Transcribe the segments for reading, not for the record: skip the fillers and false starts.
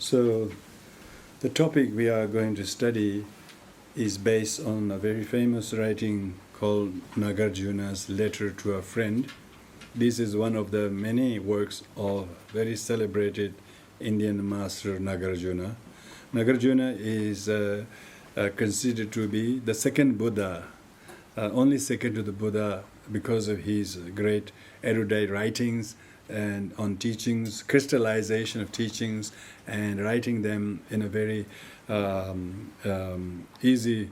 So the topic we are going to study is based on a very famous writing called Nagarjuna's Letter to a Friend. This is one of the many works of very celebrated Indian master Nagarjuna. Nagarjuna is considered to be the second Buddha, only second to the Buddha because of his great erudite writings and on teachings, crystallization of teachings, and writing them in a very easy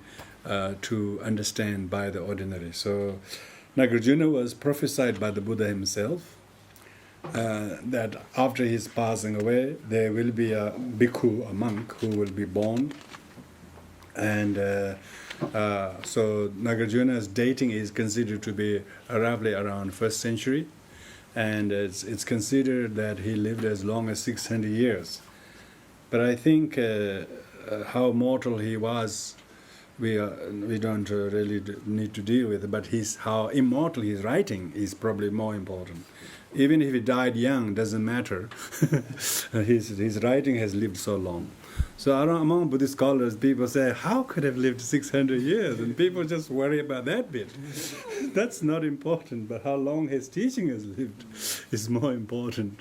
to understand by the ordinary. So Nagarjuna was prophesied by the Buddha himself that after his passing away, there will be a bhikkhu, a monk, who will be born. And so Nagarjuna's dating is considered to be roughly around 1st century. And it's considered that he lived as long as 600 years. But I think how mortal he was, we don't really need to deal with it, but how immortal his writing is probably more important. Even if he died young, doesn't matter. his writing has lived so long. So among Buddhist scholars, people say, how could have lived 600 years? And people just worry about that bit. That's not important, but how long his teaching has lived is more important.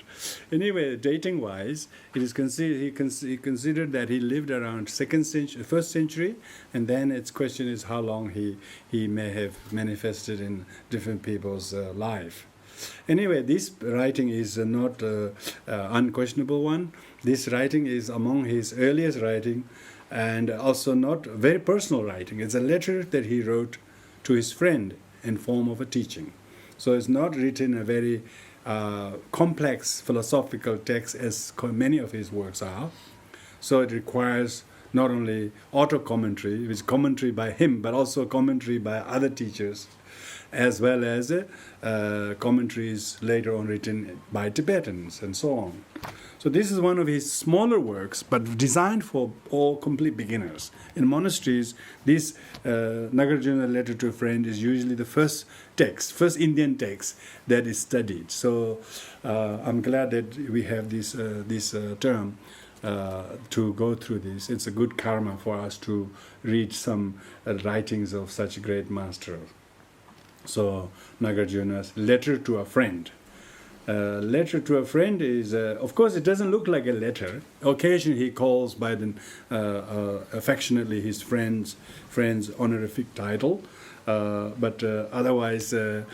Anyway, dating-wise, it is he considered that he lived around 1st century, and then its question is how long he may have manifested in different people's life. Anyway, this writing is not unquestionable one. This writing is among his earliest writing, and also not very personal writing. It's a letter that he wrote to his friend in form of a teaching. So it's not written a very complex philosophical text as many of his works are. So it requires not only auto-commentary, which is commentary by him, but also commentary by other teachers, as well as commentaries later on written by Tibetans and so on. So this is one of his smaller works, but designed for all complete beginners. In monasteries, this Nagarjuna Letter to a Friend is usually the first Indian text that is studied. So I'm glad that we have this term to go through this. It's a good karma for us to read some writings of such a great master. So Nagarjuna's Letter to a Friend. Letter to a friend is, of course, it doesn't look like a letter. Occasionally he calls by the affectionately his friend's honorific title, but otherwise it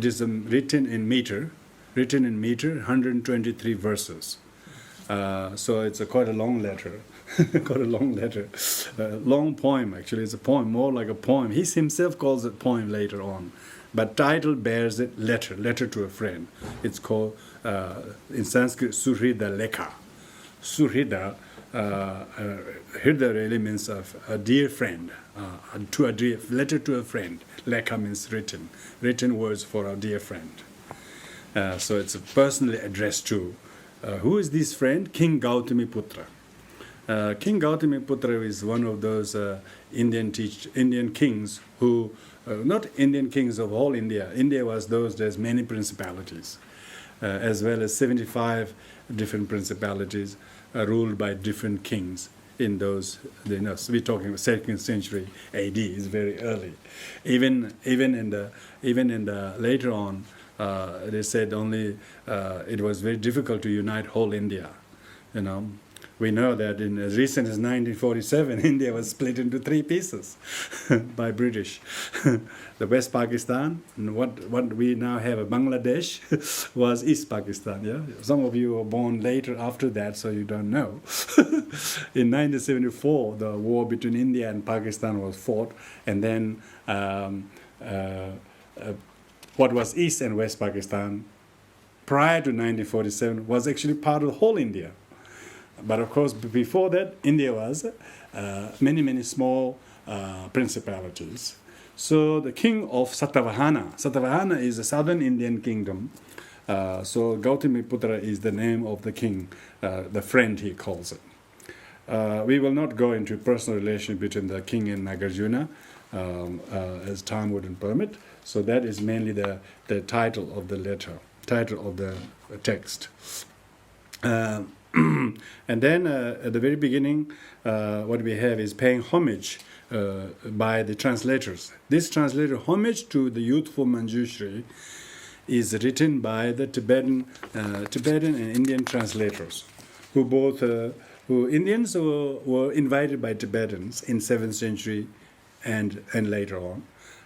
is written in meter, 123 verses. So it's quite a long letter. Long poem, actually. It's a poem, more like a poem. He himself calls it poem later on. But title bears it letter to a friend. It's called, in Sanskrit, Surhida Lekha. Surhida, Hirda really means a dear friend, letter to a friend. Lekha means written words for a dear friend. So it's personally addressed to, who is this friend? King Gautamiputra. King Gautamiputra is one of those Indian kings who, not Indian kings of whole India. India was those days many principalities, as well as 75 different principalities ruled by different kings in those, so we're talking 2nd century AD, is very early. Even in the later on, they said only it was very difficult to unite whole India, We know that in as recent as 1947, India was split into 3 pieces by British. The West Pakistan, and what we now have, Bangladesh, was East Pakistan. Yeah, some of you were born later after that, so you don't know. In 1974, the war between India and Pakistan was fought, and then what was East and West Pakistan prior to 1947 was actually part of the whole India. But of course, before that, India was many small principalities. So the king of Satavahana is a southern Indian kingdom. So Gautamiputra is the name of the king, the friend he calls it. We will not go into personal relation between the king and Nagarjuna, as time wouldn't permit. So that is mainly the title of the letter, title of the text. And then at the very beginning, what we have is paying homage by the translators. This translator, Homage to the Youthful Manjushri, is written by the Tibetan and Indian translators, who both who Indians were invited by Tibetans in 7th century and later on.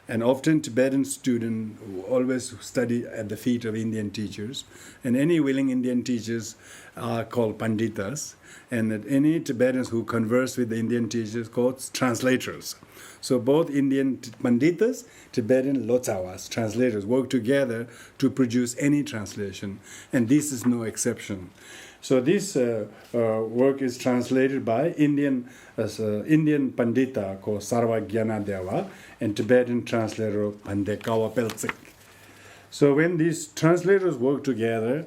And often Tibetan students always study at the feet of Indian teachers. And any willing Indian teachers are called panditas. And any Tibetans who converse with the Indian teachers called translators. So both Indian panditas, Tibetan lotsawas, translators, work together to produce any translation. And this is no exception. So this work is translated by Indian Pandita called Sarvagyana Deva and Tibetan translator Pandekawa Peltsik. So when these translators work together,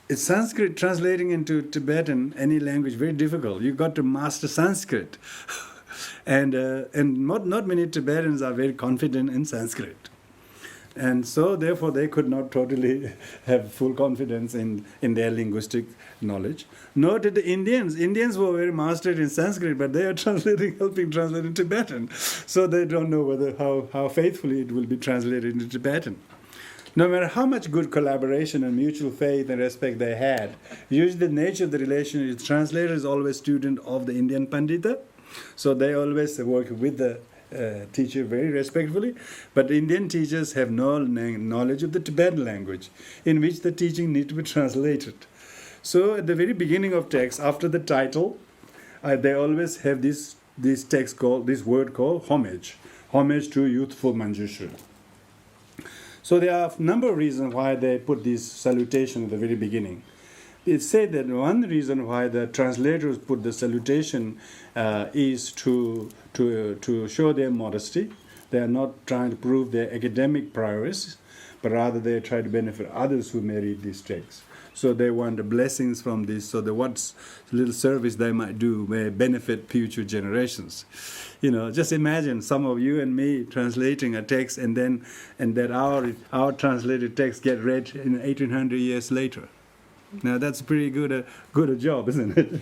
it's Sanskrit translating into Tibetan, any language, very difficult. You've got to master Sanskrit. and not many Tibetans are very confident in Sanskrit. And so, therefore, they could not totally have full confidence in their linguistic knowledge. Nor did the Indians. Indians were very mastered in Sanskrit, but they are helping translate in Tibetan. So they don't know how faithfully it will be translated into Tibetan. No matter how much good collaboration and mutual faith and respect they had, usually the nature of the relation is translator is always student of the Indian Pandita. So they always work with the teacher very respectfully, but Indian teachers have no knowledge of the Tibetan language, in which the teaching needs to be translated. So at the very beginning of text, after the title, they always have this word called homage to youthful Manjushri. So there are a number of reasons why they put this salutation at the very beginning. It said that one reason why the translators put the salutation is to show their modesty. They are not trying to prove their academic prowess, but rather they try to benefit others who may read these texts. So they want the blessings from this, so that what little service they might do may benefit future generations. Just imagine some of you and me translating a text, and that our translated text get read in 1800 years later. Now that's pretty good a job, isn't it?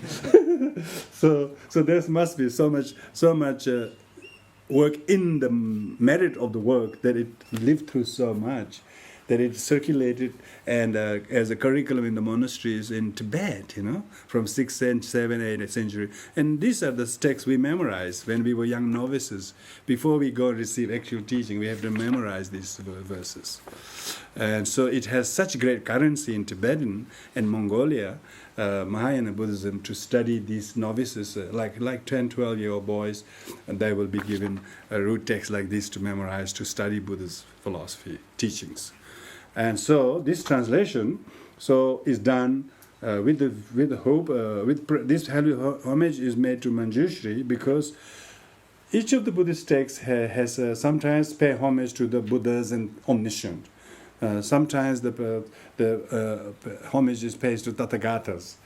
So there must be so much work in the merit of the work, that it lived through so much, that it circulated and as a curriculum in the monasteries in Tibet, from 6th, 7th, 8th century. And these are the texts we memorized when we were young novices. Before we go and receive actual teaching, we have to memorize these verses. And so it has such great currency in Tibetan and Mongolia, Mahayana Buddhism, to study these novices, like 10, 12-year-old boys, and they will be given a root text like this to memorize, to study Buddha's philosophy, teachings. And so this translation is done with the hope, this homage is made to Manjushri, because each of the Buddhist texts has sometimes pay homage to the Buddhas and omniscient. Sometimes the homage is paid to Tathagatas,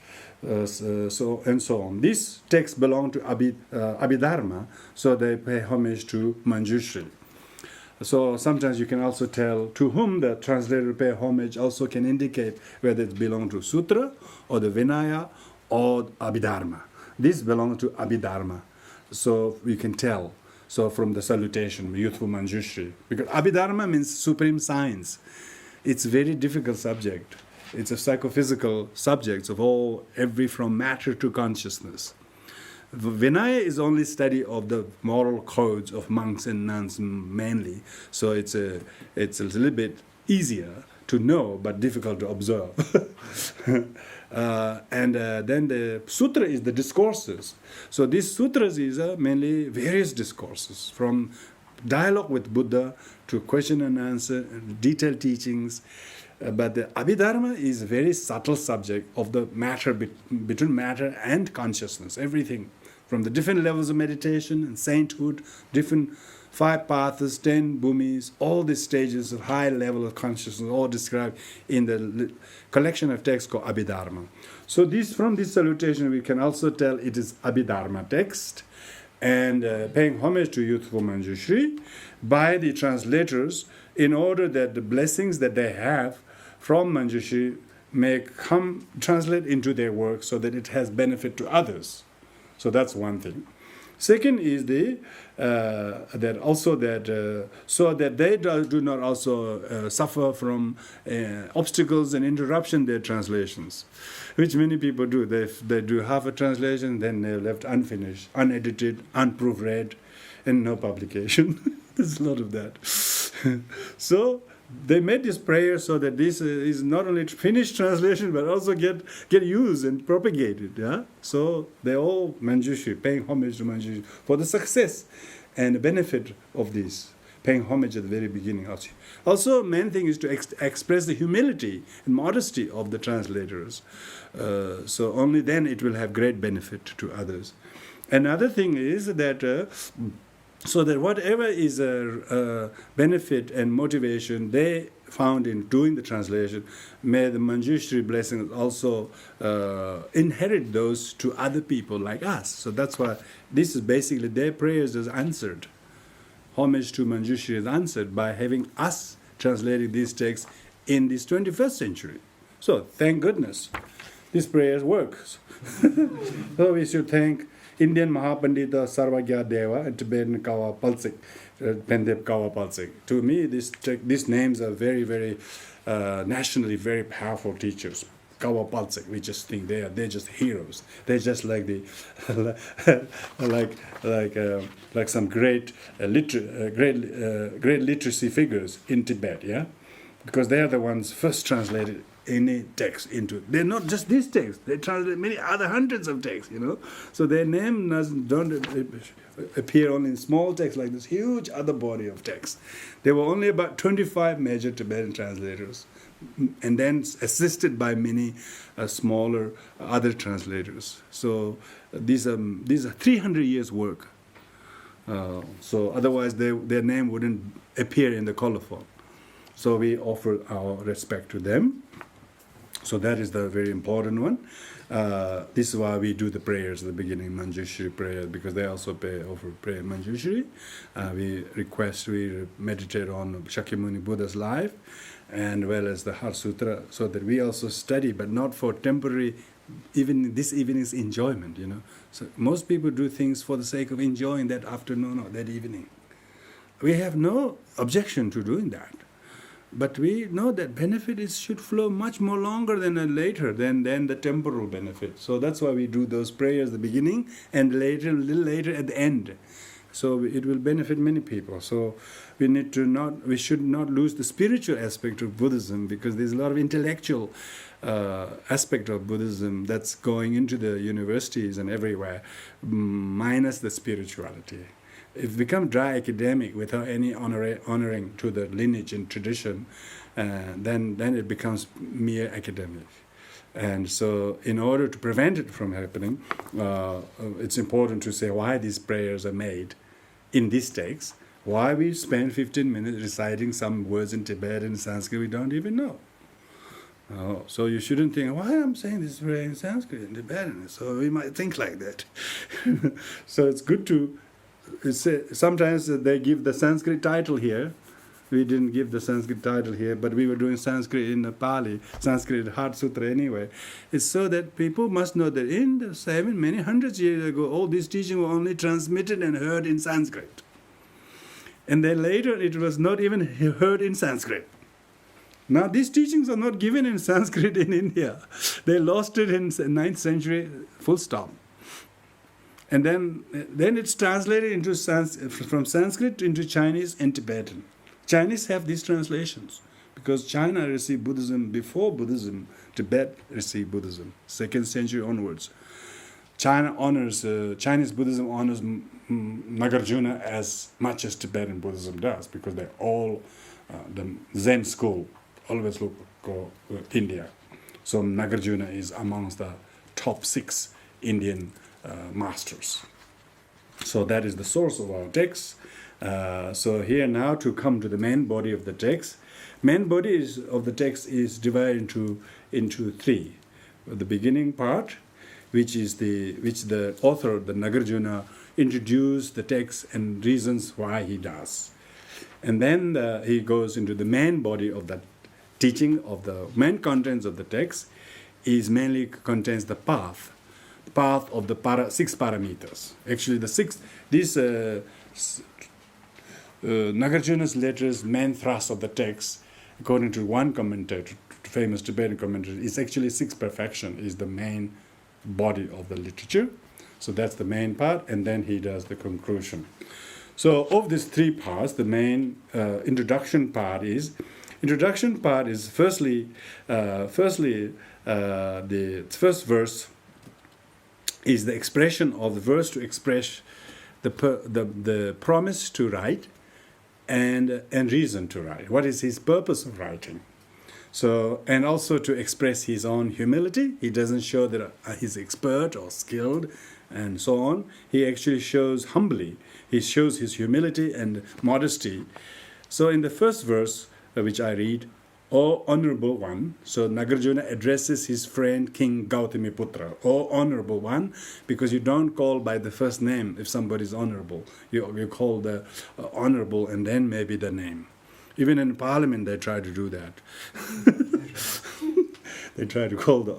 so on. These texts belong to Abhidharma, so they pay homage to Manjushri. So sometimes you can also tell to whom the translator pay homage, also can indicate whether it belongs to Sutra or the Vinaya or Abhidharma. This belongs to Abhidharma, so you can tell. So from the salutation, youthful Manjushri, because Abhidharma means supreme science. It's a very difficult subject. It's a psychophysical subject of every from matter to consciousness. Vinaya is only study of the moral codes of monks and nuns mainly, so it's a little bit easier to know but difficult to observe. And then the sutra is the discourses. So these sutras is mainly various discourses, from dialogue with Buddha to question and answer, detailed teachings. But the Abhidharma is a very subtle subject of the matter, between matter and consciousness, everything. From the different levels of meditation and sainthood, different 5 paths, 10 bhumis, all these stages of high level of consciousness, all described in the collection of texts called Abhidharma. So from this salutation, we can also tell it is Abhidharma text, and paying homage to youthful Manjushri by the translators, in order that the blessings that they have from Manjushri may come translate into their work so that it has benefit to others. So that's one thing. Second is so that they do not also suffer from obstacles and interruption their translations, which many people do. They do half a translation, then they're left unfinished, unedited, unproofread, and no publication. There's a lot of that. So they made this prayer so that this is not only finished translation but also get used and propagated. Yeah. So they all Manjushri, paying homage to Manjushri for the success and the benefit of this, paying homage at the very beginning. Also, main thing is to express the humility and modesty of the translators. So only then it will have great benefit to others. Another thing is that. So that whatever is a benefit and motivation they found in doing the translation, may the Manjushri blessings also inherit those to other people like us. So that's why this is basically their prayers is answered. Homage to Manjushri is answered by having us translating these texts in this 21st century. So thank goodness, these prayers works. So we should thank Indian Mahapandita Sarvagya Deva and Tibetan Kawa Palsik, Pendep Kawa Palsik. To me, these names are very, very nationally very powerful teachers. Kawa Palsik, we just think they're just heroes. They're just like the like some great literacy figures in Tibet, yeah, because they are the ones first translated any text into. They're not just this text. They translate many other hundreds of texts, So their name don't appear only in small texts like this huge other body of text. There were only about 25 major Tibetan translators, and then assisted by many smaller other translators. So these are 300 years work. So otherwise their name wouldn't appear in the colophon. So we offer our respect to them. So that is the very important one. This is why we do the prayers at the beginning, Manjushri prayer, because they also offer prayer Manjushri. We meditate on Shakyamuni Buddha's life, and well as the Heart Sutra, so that we also study, but not for temporary, even this evening's enjoyment, So most people do things for the sake of enjoying that afternoon or that evening. We have no objection to doing that. But we know that benefit should flow much more longer than later than the temporal benefit. So that's why we do those prayers at the beginning and a little later at the end. So it will benefit many people. So we should not lose the spiritual aspect of Buddhism, because there's a lot of intellectual aspect of Buddhism that's going into the universities and everywhere, minus the spirituality. If we become dry academic without any honoring to the lineage and tradition, then it becomes mere academic. And so in order to prevent it from happening, it's important to say why these prayers are made in these texts, why we spend 15 minutes reciting some words in Tibetan and Sanskrit we don't even know. So you shouldn't think, why I'm saying this prayer in Sanskrit and Tibetan? So we might think like that. So it's good to... Sometimes they give the Sanskrit title here. We didn't give the Sanskrit title here, but we were doing Sanskrit in Pali, Sanskrit Heart Sutra anyway. It's so that people must know that in the many hundreds of years ago, all these teachings were only transmitted and heard in Sanskrit. And then later it was not even heard in Sanskrit. Now these teachings are not given in Sanskrit in India. They lost it in the 9th century, full stop. And then it's translated from Sanskrit into Chinese and Tibetan. Chinese have these translations because China received Buddhism before Buddhism. Tibet received Buddhism, 2nd century onwards. Chinese Buddhism honors Nagarjuna as much as Tibetan Buddhism does, because they're all the Zen school, always go India. So Nagarjuna is amongst the top 6 Indian masters. So that is the source of our text. So here now to come to the main body of the text. Main body of the text is divided into 3. The beginning part, which the author, the Nagarjuna, introduced the text and reasons why he does. And then he goes into the main body of that teaching of the main contents of the text is mainly contains the path of the 6 parameters. Actually, Nagarjuna's letters, main thrust of the text, according to one commentator, famous Tibetan commentator, is actually 6 perfection is the main body of the literature. So that's the main part, and then he does the conclusion. So of these 3 parts, the main introduction part is firstly the first verse is the expression of the verse to express the promise to write and reason to write. What is his purpose of writing? So, and also to express his own humility. He doesn't show that he's expert or skilled and so on. He actually shows humbly. He shows his humility and modesty. So in the first verse, which I read, O Honorable One, so Nagarjuna addresses his friend King Gautamiputra, O Honorable One, because you don't call by the first name if somebody is honorable. You call the honorable and then maybe the name. Even in Parliament they try to do that. They try to call the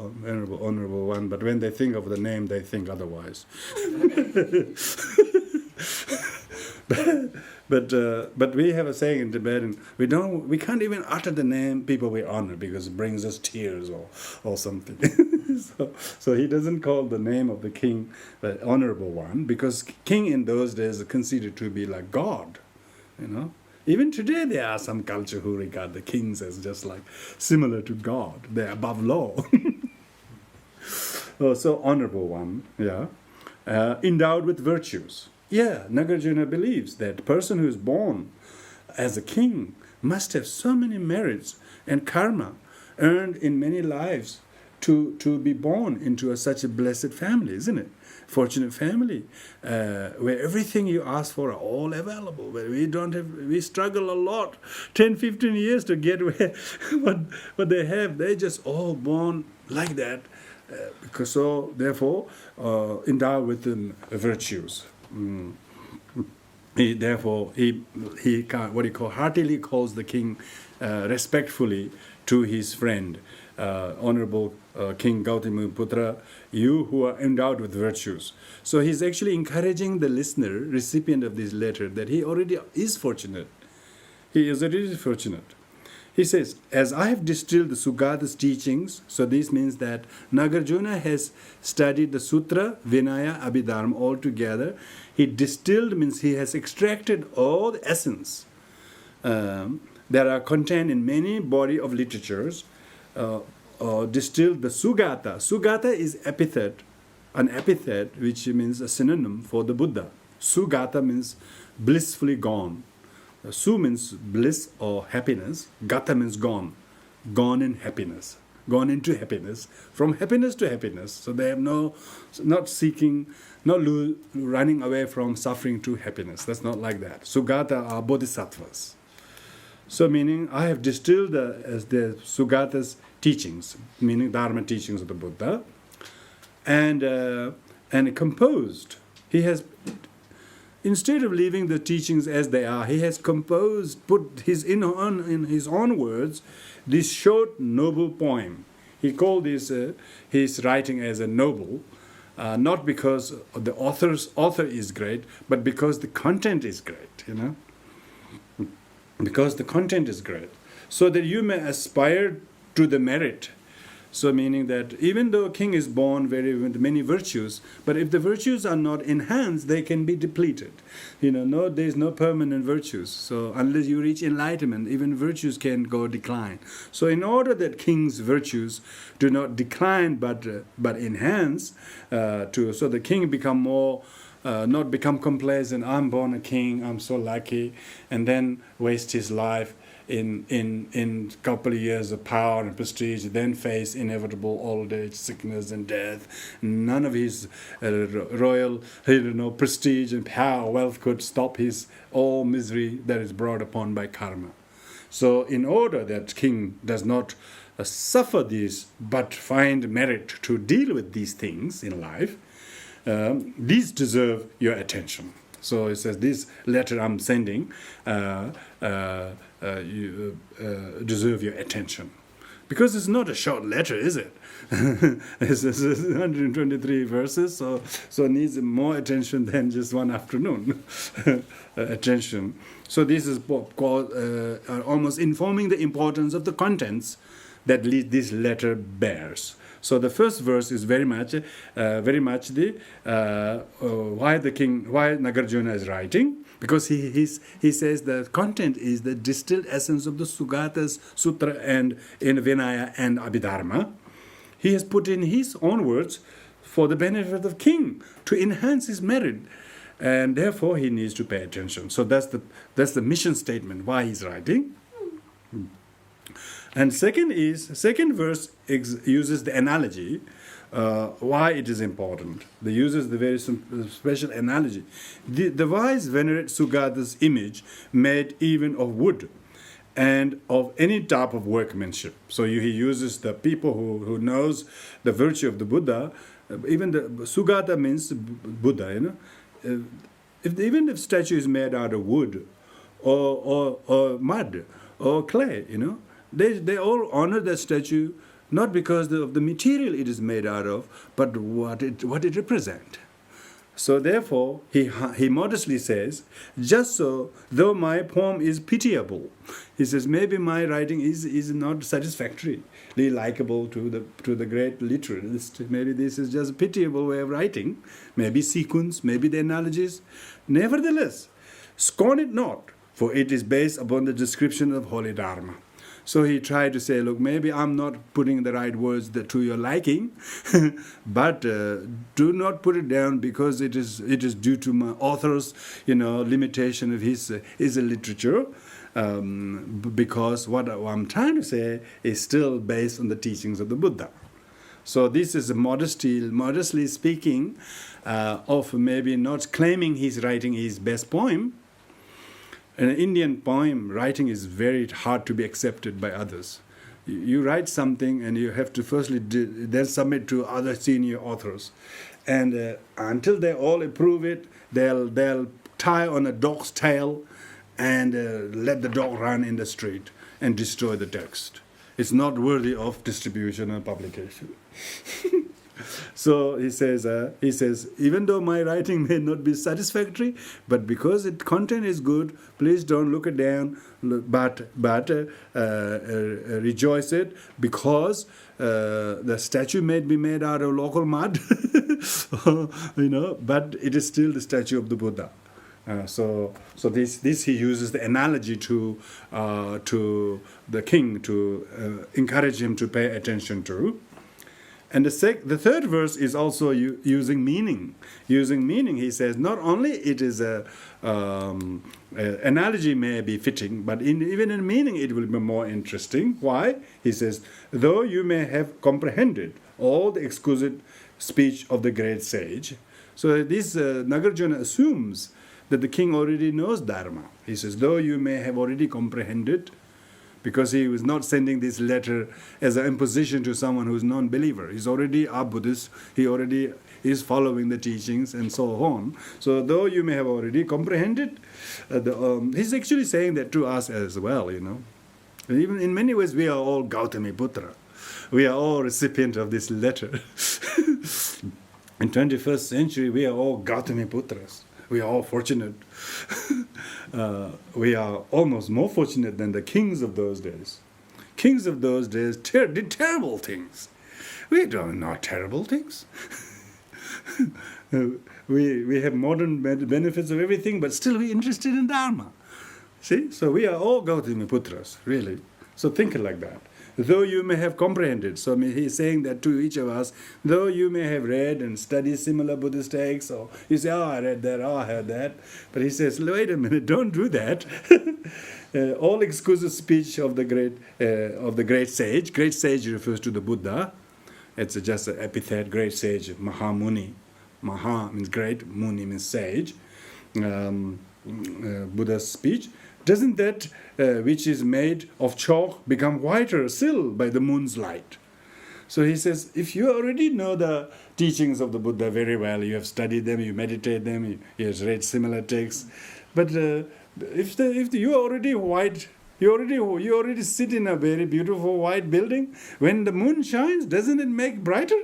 honorable one, but when they think of the name, they think otherwise. But we have a saying in Tibetan: we can't even utter the name people we honor because it brings us tears or something. So he doesn't call the name of the king the honorable one, because king in those days is considered to be like God, you know. Even today there are some culture who regard the kings as just like similar to God. They're above law. So honorable one, yeah. Endowed with virtues. Yeah, Nagarjuna believes that the person who is born as a king must have so many merits and karma earned in many lives to be born into such a blessed family, isn't it? Fortunate family, where everything you ask for are all available, where we struggle a lot, 10, 15 years to get where what they have. They just all born like that, because so therefore endowed with virtues. He heartily calls the king respectfully to his friend, Honorable King Gautamiputra, you who are endowed with virtues. So he's actually encouraging the listener, recipient of this letter, that he already is fortunate. He is already fortunate. He says, as I have distilled the Sugata's teachings, so this means that Nagarjuna has studied the Sutra, Vinaya, Abhidharma all together. He distilled means he has extracted all the essence that are contained in many body of literatures, distilled the Sugata. Sugata is an epithet which means a synonym for the Buddha. Sugata means blissfully gone. Su means bliss or happiness. Gata means gone. Gone in happiness. Gone into happiness. From happiness to happiness. So they have not running away from suffering to happiness. That's not like that. Sugata are bodhisattvas. So meaning I have distilled the Sugata's teachings, meaning Dharma teachings of the Buddha, and composed. He has, instead of leaving the teachings as they are, he has composed, put in his own words, this short, noble poem. He called his writing as a noble, not because the author is great, but because the content is great, you know. Because the content is great. So that you may aspire to the merit. So meaning that even though a king is born with many virtues, but if the virtues are not enhanced, they can be depleted. You know, there is no permanent virtues. So unless you reach enlightenment, even virtues can go decline. So in order that king's virtues do not decline but enhance, so the king become more, not become complacent. I'm born a king, I'm so lucky, and then waste his life in couple of years of power and prestige, then face inevitable old age, sickness and death. None of his royal prestige and power, wealth could stop his all misery that is brought upon by karma. So in order that king does not suffer these but find merit to deal with these things in life, these deserve your attention. So it says, this letter I'm sending, you deserve your attention. Because it's not a short letter, is it? It's 123 verses, so it needs more attention than just one afternoon attention. So this is called almost informing the importance of the contents that this letter bears. So the first verse is very much the why Nagarjuna is writing, because he says the content is the distilled essence of the Sugatas, Sutra, and in Vinaya and Abhidharma. He has put in his own words for the benefit of the king to enhance his merit, and therefore he needs to pay attention. So that's the mission statement why he's writing. And second verse uses the analogy why it is important. They uses the very special analogy. The wise venerate Sugata's image made even of wood and of any type of workmanship. So he uses the people who knows the virtue of the Buddha. Even the Sugata means Buddha. Even if statue is made out of wood or mud or clay, they all honor that statue not because of the material it is made out of, but what it represents. So therefore, he modestly says, just so, though my poem is pitiable, he says, maybe my writing is not satisfactorily likable to the great literalist. Maybe this is just a pitiable way of writing. Maybe sequence, maybe the analogies. Nevertheless, scorn it not, for it is based upon the description of holy Dharma. So he tried to say, look, maybe I'm not putting the right words to your liking, but do not put it down because it is due to my author's, limitation of his literature. Because what I'm trying to say is still based on the teachings of the Buddha. So this is modestly speaking of maybe not claiming he's writing his best poem. In an Indian poem, writing is very hard to be accepted by others. You write something and you have to firstly then submit to other senior authors. And until they all approve it, they'll tie on a dog's tail and let the dog run in the street and destroy the text. It's not worthy of distribution and publication. So he says, even though my writing may not be satisfactory, but because its content is good, please don't look it down, but rejoice it, because the statue may be made out of local mud, but it is still the statue of the Buddha. So this he uses the analogy to the king to encourage him to pay attention to. And the third verse is also using meaning. Using meaning, he says, not only it is analogy may be fitting, but even in meaning it will be more interesting. Why? He says, though you may have comprehended all the exquisite speech of the great sage. So this Nagarjuna assumes that the king already knows Dharma. He says, though you may have already comprehended, because he was not sending this letter as an imposition to someone who is non-believer. He's already a Buddhist. He already is following the teachings and so on. So though you may have already comprehended, he's actually saying that to us as well, And even in many ways, we are all Gautamiputra. We are all recipient of this letter. In 21st century, we are all Gautamiputras. We are all fortunate. We are almost more fortunate than the kings of those days. Kings of those days did terrible things. We don't know terrible things. we have modern benefits of everything, but still we're interested in Dharma. See? So we are all Gautamiputras, really. So think like that. Though you may have comprehended. So he's saying that to each of us, though you may have read and studied similar Buddhist texts, or you say, I read that, I heard that. But he says, wait a minute, don't do that. All exquisite speech of the great sage. Great sage refers to the Buddha. It's just an epithet, great sage, Mahamuni. Maha means great, Muni means sage. Buddha's speech. Doesn't that which is made of chalk become whiter still by the moon's light? So he says, if you already know the teachings of the Buddha very well, you have studied them, you meditate them, you have read similar texts, but if you already white, you already sit in a very beautiful white building. When the moon shines, doesn't it make brighter?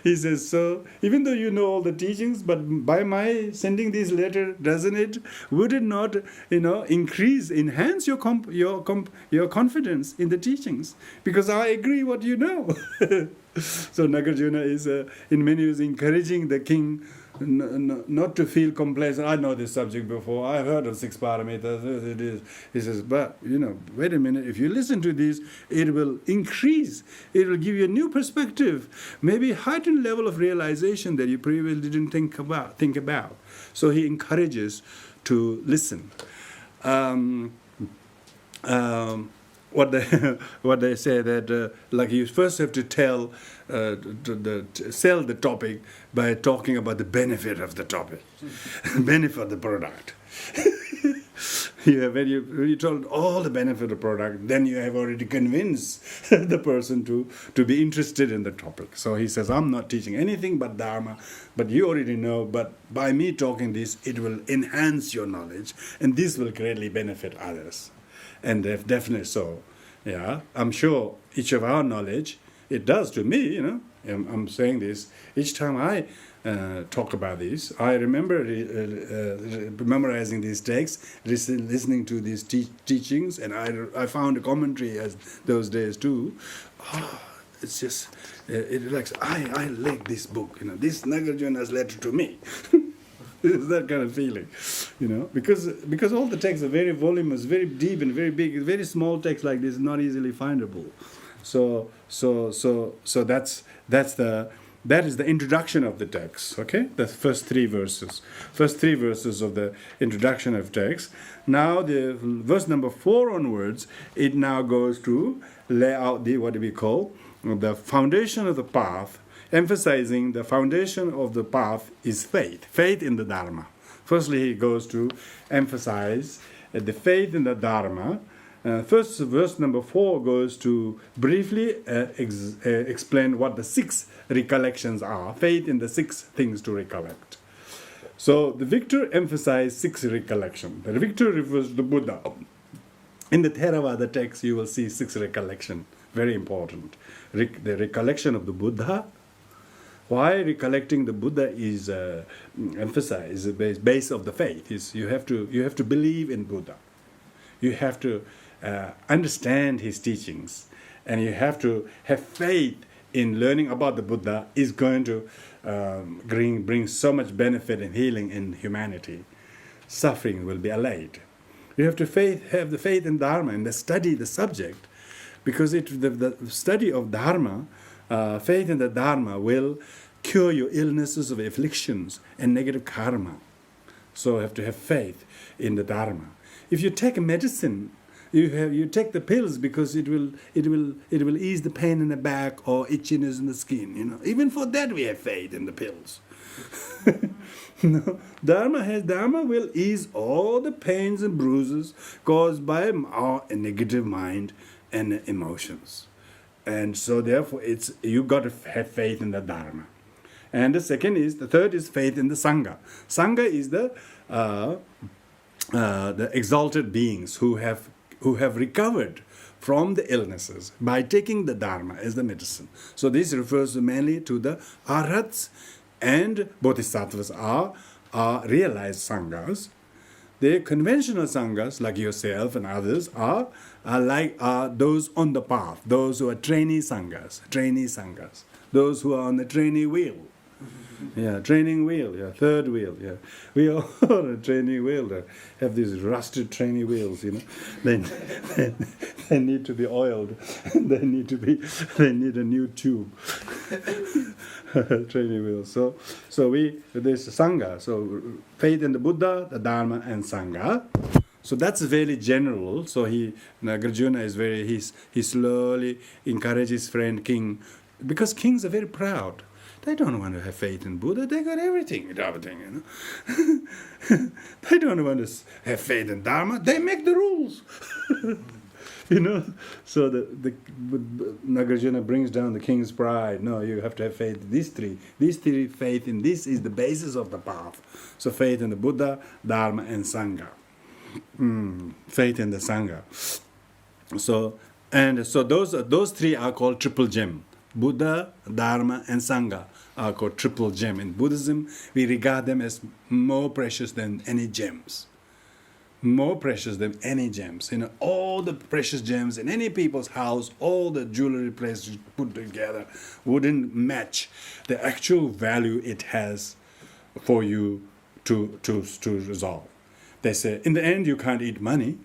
He says, so even though you know all the teachings, but by my sending this letter, would it not, enhance your confidence in the teachings? Because I agree what you know. So Nagarjuna is in many ways encouraging the king not to feel complacent. I know this subject before. I've heard of 6 paramitas. It is. He says, but wait a minute. If you listen to this, it will increase. It will give you a new perspective, maybe a heightened level of realization that you previously didn't think about. So he encourages to listen. What they say that like you first have to sell the topic by talking about the benefit of the topic, benefit of the product. When you told all the benefit of the product, then you have already convinced the person to be interested in the topic. So he says, I'm not teaching anything but Dharma, but you already know, but by me talking this, it will enhance your knowledge, and this will greatly benefit others. And definitely so. Yeah, I'm sure each of our knowledge, it does to me, I'm saying this. Each time I talk about this, I remember memorizing these texts, listening to these teachings, and I found a commentary as those days too. It's just, it relaxes. I like this book, this Nagarjuna's letter to me. It's that kind of feeling, because all the texts are very voluminous, very deep and very big. Very small text like this is not easily findable. So that is the introduction of the text. Okay, the first 3 verses. First 3 verses of the introduction of text. Now the verse number 4 onwards, it now goes to lay out what we call the foundation of the path. Emphasizing the foundation of the path is faith in the Dharma. Firstly, he goes to emphasize the faith in the Dharma. First, verse number 4 goes to briefly explain what the 6 recollections are, faith in the 6 things to recollect. So the victor emphasized 6 recollections. The victor refers to the Buddha. In the Theravada text, you will see 6 recollections. Very important. The recollection of the Buddha. Why recollecting the Buddha is emphasized, is the base of the faith. Is you have to believe in Buddha. You have to understand his teachings, and you have to have faith in learning about the Buddha is going to bring so much benefit and healing in humanity. Suffering will be allayed. You have to have the faith in Dharma and study the subject, because the study of Dharma. Faith in the Dharma will cure your illnesses of afflictions and negative karma. So you have to have faith in the Dharma. If you take a medicine, you take the pills because it will ease the pain in the back or itchiness in the skin. Even for that we have faith in the pills. Dharma will ease all the pains and bruises caused by our negative mind and emotions. And so therefore you got to have faith in the Dharma. And the third is faith in the Sangha. Sangha is the exalted beings who have recovered from the illnesses by taking the Dharma as the medicine. So this refers mainly to the Arhats and Bodhisattvas are realized Sanghas. The conventional Sanghas, like yourself and others, are those on the path, those who are trainee Sanghas, those who are on the trainee wheel. Yeah, training wheel, third wheel, We all on a training wheel have these rusted training wheels, They need to be oiled. They need a new tube. Training wheels. So there's Sangha. So faith in the Buddha, the Dharma, and Sangha. So that's very general. So Nagarjuna is he slowly encourages his friend king, because kings are very proud. They don't want to have faith in Buddha. They got everything. They don't want to have faith in Dharma. They make the rules. So the Nagarjuna brings down the king's pride. No, you have to have faith in these three. Faith in this is the basis of the path. So faith in the Buddha, Dharma, and Sangha. Faith in the Sangha. So those three are called triple gem. Buddha, Dharma, and Sangha are called triple gem. In Buddhism, we regard them as more precious than any gems. More precious than any gems. All the precious gems in any people's house, all the jewelry places put together wouldn't match the actual value it has for you to resolve. They say, in the end, you can't eat money.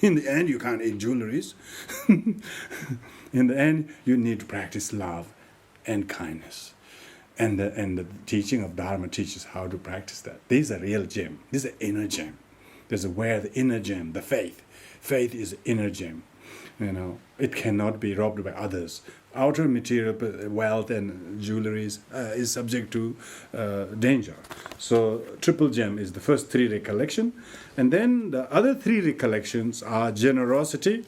In the end, you can't eat jewelries. In the end, you need to practice love and kindness. And the teaching of Dharma teaches how to practice that. These are real gem. These are inner gem. There's the inner gem, the faith. Faith is inner gem. It cannot be robbed by others. Outer material wealth and jewelries is subject to danger. So triple gem is the first three recollection. And then the other three recollections are generosity,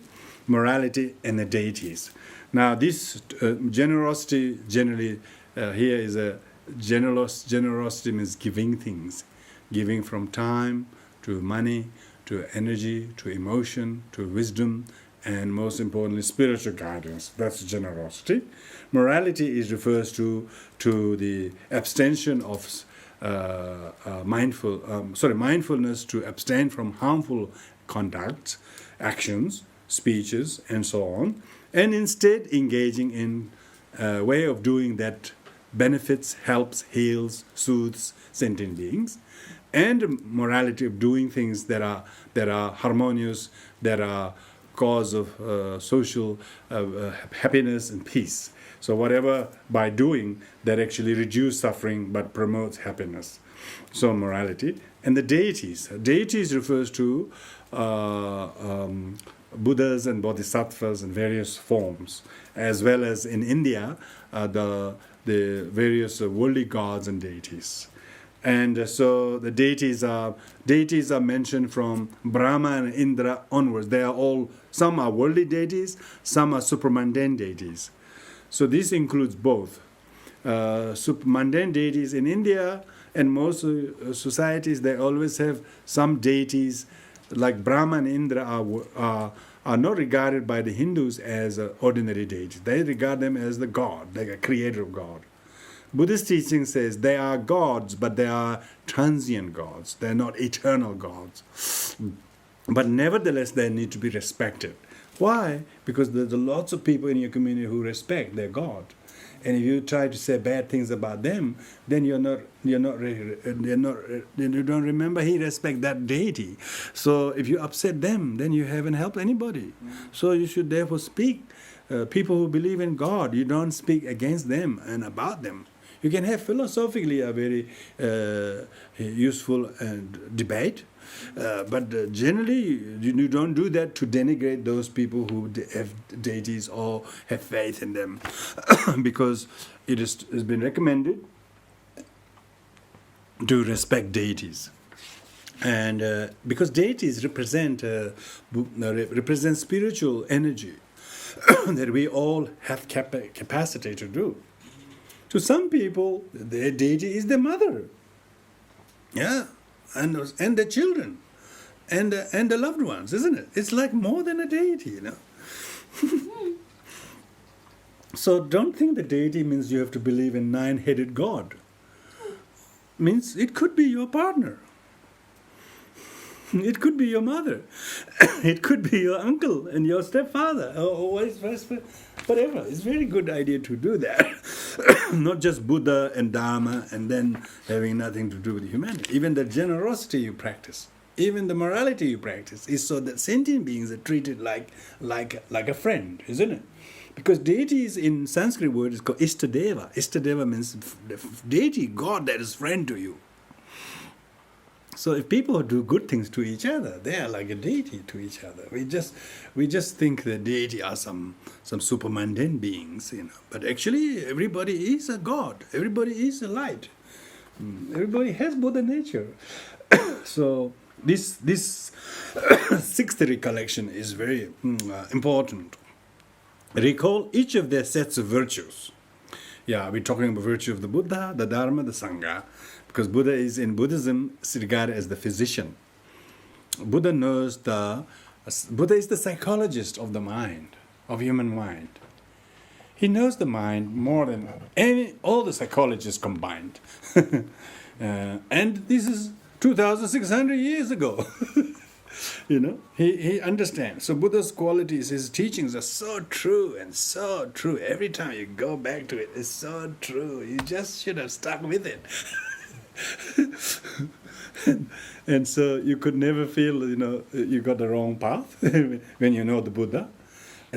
morality, and the deities. Now this generosity generally, here is a generosity means giving things. Giving from time, to money, to energy, to emotion, to wisdom, and most importantly, spiritual guidance. That's generosity. Morality refers to the abstention of mindfulness to abstain from harmful conducts, actions, speeches, and so on, and instead engaging in a way of doing that benefits, helps, heals, soothes sentient beings. And morality of doing things that are harmonious, that are cause of social happiness and peace. So whatever by doing that actually reduce suffering but promotes happiness. So morality. And the deities. Deities refers to Buddhas and Bodhisattvas in various forms, as well as in India the various worldly gods and deities. And so the deities are mentioned from Brahma and Indra onwards. They are all, some are worldly deities, some are supramundane deities. So this includes both. Supramundane deities in India and most societies, they always have some deities, like Brahma and Indra are not regarded by the Hindus as ordinary deities. They regard them as the God, like a creator of God. Buddhist teaching says they are gods, but they are transient gods. They are not eternal gods. But nevertheless, they need to be respected. Why? Because there's lots of people in your community who respect their God. And if you try to say bad things about them, then you don't remember he respects that deity. So if you upset them, then you haven't helped anybody. So you should therefore speak. People who believe in God, you don't speak against them and about them. You can have philosophically a very useful debate, but generally you don't do that to denigrate those people who have deities or have faith in them, because it has been recommended to respect deities. And because deities represent spiritual energy that we all have capacity to do. To some people, their deity is their mother, and their children, and the loved ones, isn't it? It's like more than a deity, So don't think the deity means you have to believe in nine-headed God. Means it could be your partner. It could be your mother. It could be your uncle and your stepfather, or vice versa. Whatever. It's a very good idea to do that. Not just Buddha and Dharma and then having nothing to do with humanity. Even the generosity you practice, even the morality you practice, is so that sentient beings are treated like a friend, isn't it? Because deity is, in Sanskrit word, is called Istadeva. Istadeva means deity, God that is friend to you. So if people do good things to each other, they are like a deity to each other. We just think the deity are some super mundane beings, But actually, everybody is a god. Everybody is a light. Everybody has Buddha nature. So this sixth recollection is very important. Recall each of their sets of virtues. Yeah, we're talking about virtue of the Buddha, the Dharma, the Sangha, because Buddha is in Buddhism regarded as the physician. Buddha is the psychologist of the mind, of human mind. He knows the mind more than all the psychologists combined. And this is 2,600 years ago. He understands. So Buddha's qualities, his teachings are so true and so true. Every time you go back to it, it's so true. You just should have stuck with it. And so you could never feel, you got the wrong path when you know the Buddha.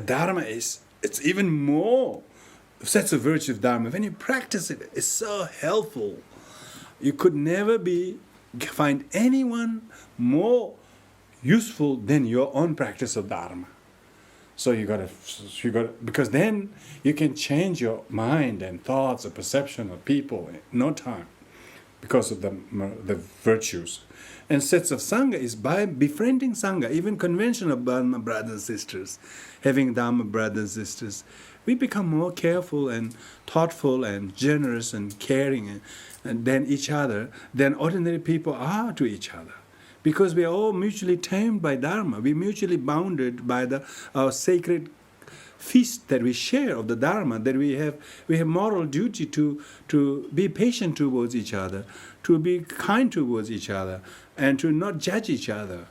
Dharma it's even more sets of virtue of Dharma. When you practice it, it's so helpful. You could never find anyone more useful than your own practice of Dharma. So you got to, because then you can change your mind and thoughts and perception of people in no time because of the virtues. And sets of Sangha is by befriending Sangha, even conventional Dharma brothers and sisters, having Dharma brothers and sisters, we become more careful and thoughtful and generous and caring than each other, than ordinary people are to each other. Because we are all mutually tamed by Dharma. We're mutually bounded by our sacred feast that we share of the Dharma, that we have moral duty to be patient towards each other, to be kind towards each other, and to not judge each other.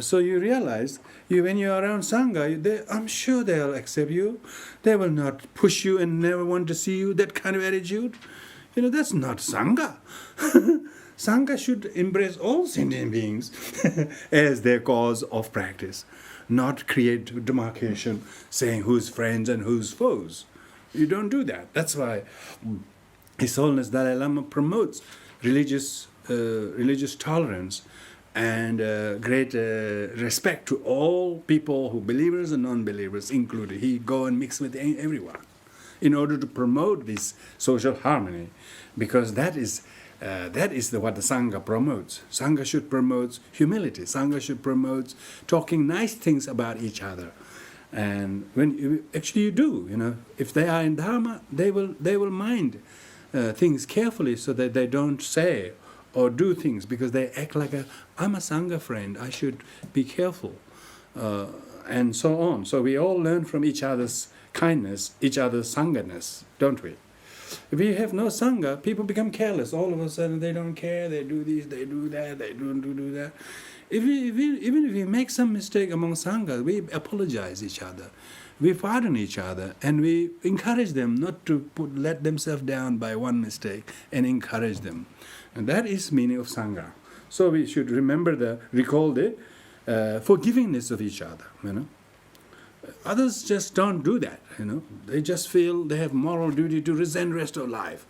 So you realize, when you're around Sangha, I'm sure they'll accept you. They will not push you and never want to see you, that kind of attitude. That's not Sangha. Sangha should embrace all sentient beings as their cause of practice, not create demarcation saying who's friends and who's foes. You don't do that. That's why His Holiness Dalai Lama promotes religious tolerance and great respect to all people, who believers and non-believers included. He go and mix with everyone in order to promote this social harmony, because that is what the Sangha promotes. Sangha should promote humility. Sangha should promote talking nice things about each other. And when you do, if they are in Dharma, they will mind things carefully so that they don't say or do things because they act like I'm a Sangha friend, I should be careful, and so on. So we all learn from each other's kindness, each other's Sanganess, don't we? If we have no Sangha, people become careless. All of a sudden they don't care, they do this, they do that, they don't do that. Even if we make some mistake among Sangha, we apologize each other. We pardon each other and we encourage them not to let themselves down by one mistake and encourage them. And that is meaning of Sangha. So we should recall the forgivingness of each other, Others just don't do that, They just feel they have moral duty to resent rest of life.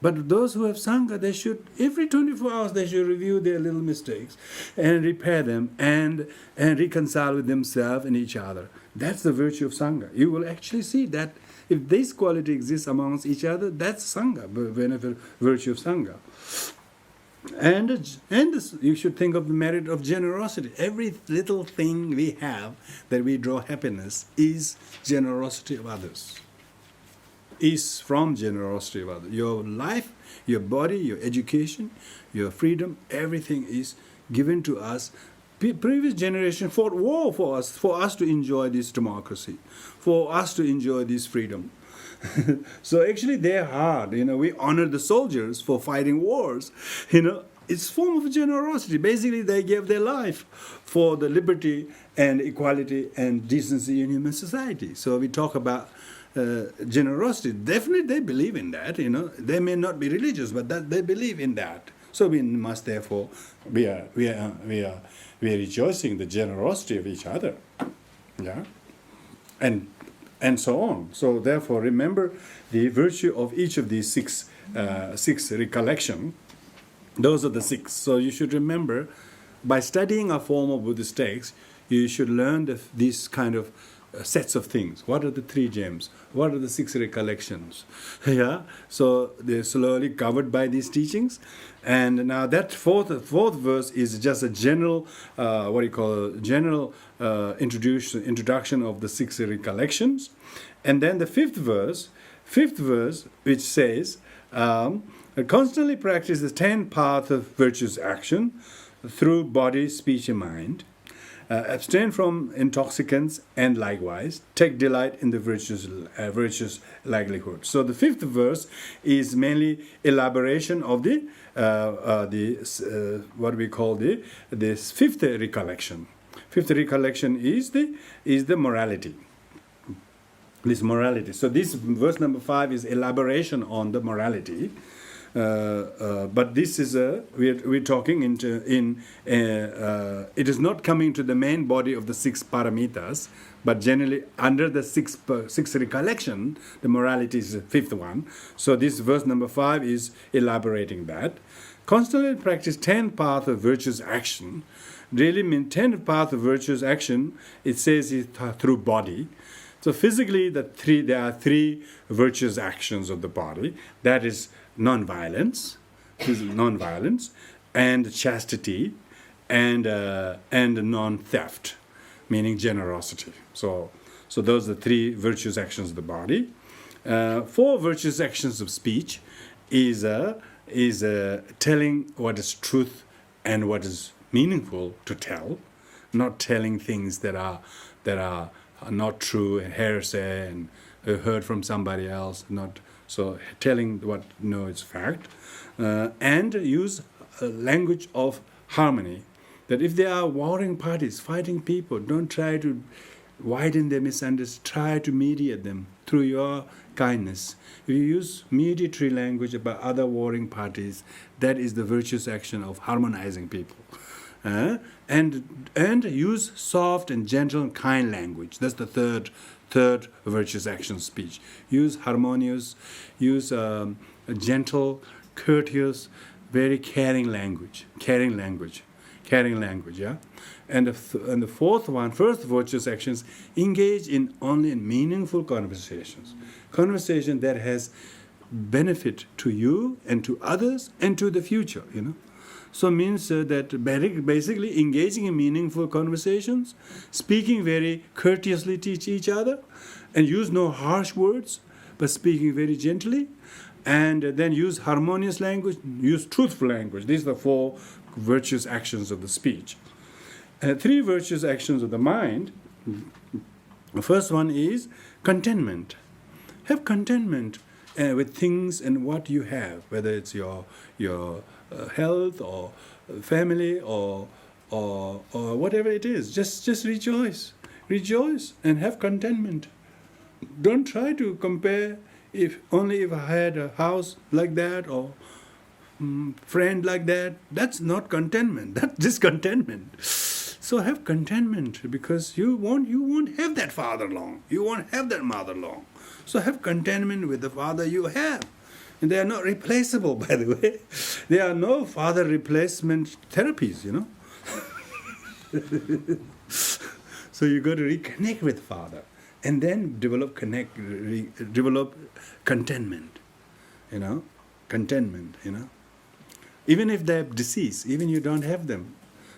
But those who have Sangha, they should, every 24 hours, they should review their little mistakes and repair them and reconcile with themselves and each other. That's the virtue of Sangha. You will actually see that if this quality exists amongst each other, that's Sangha, virtue of Sangha. And you should think of the merit of generosity. Every little thing we have that we draw happiness is generosity of others. Is from generosity of others. Your life, your body, your education, your freedom, everything is given to us. Previous generation fought war for us to enjoy this democracy, for us to enjoy this freedom. So actually they're hard. We honor the soldiers for fighting wars. It's a form of generosity. Basically, they gave their life for the liberty and equality and decency in human society. So we talk about generosity. Definitely they believe in that. They may not be religious, but that they believe in that. So we must therefore we are rejoicing the generosity of each other. Yeah. And so on. So therefore, remember the virtue of each of these six recollection. Those are the six. So you should remember, by studying a form of Buddhist texts, you should learn this kind of sets of things. What are the 3 gems? What are the 6 recollections? Yeah, so they're slowly covered by these teachings. And now that fourth verse is just a general, introduction of the 6 recollections. And then the fifth verse, which says, constantly practice the 10 paths of virtuous action through body, speech, and mind. Abstain from intoxicants, and likewise take delight in the virtuous livelihood. So the fifth verse is mainly elaboration of what we call this fifth recollection. Fifth recollection is the morality. This morality. So this verse number 5 is elaboration on the morality. But this is we're talking it is not coming to the main body of the 6 paramitas, but generally under the six recollection, the morality is the fifth one. So this verse number 5 is elaborating that. Constantly practice 10 paths of virtuous action. Really mean 10 paths of virtuous action. It says it through body. So physically, there are 3 virtuous actions of the body. That is non-violence, and chastity, and non-theft, meaning generosity. So those are 3 virtuous actions of the body. 4 virtuous actions of speech is telling what is truth and what is meaningful to tell, not telling things that are not true, hearsay, and heard from somebody else, so telling what is fact, and use a language of harmony. That if there are warring parties, fighting people, don't try to widen their misunderstanding, try to mediate them through your kindness. If you use mediatory language about other warring parties, that is the virtuous action of harmonizing people. And use soft and gentle and kind language. That's the third virtuous action speech. Use harmonious, use gentle, courteous, very caring language. Yeah. And the fourth virtuous actions, engage in only in meaningful conversations. Conversation that has benefit to you and to others and to the future. So means that basically engaging in meaningful conversations, speaking very courteously to each other, and use no harsh words, but speaking very gently, and then use harmonious language, use truthful language. These are the 4 virtuous actions of the speech. 3 virtuous actions of the mind. The first one is contentment. Have contentment with things and what you have, whether it's your health or family or whatever it is. Just rejoice and have contentment. Don't try to compare if I had a house like that or friend like that. That's not contentment. That's discontentment. So have contentment, because you won't have that father long. You won't have that mother long. So have contentment with the father you have. And they are not replaceable, by the way. There are no father replacement therapies, So you got to reconnect with father, and then develop contentment, contentment, Even if they're deceased, even you don't have them.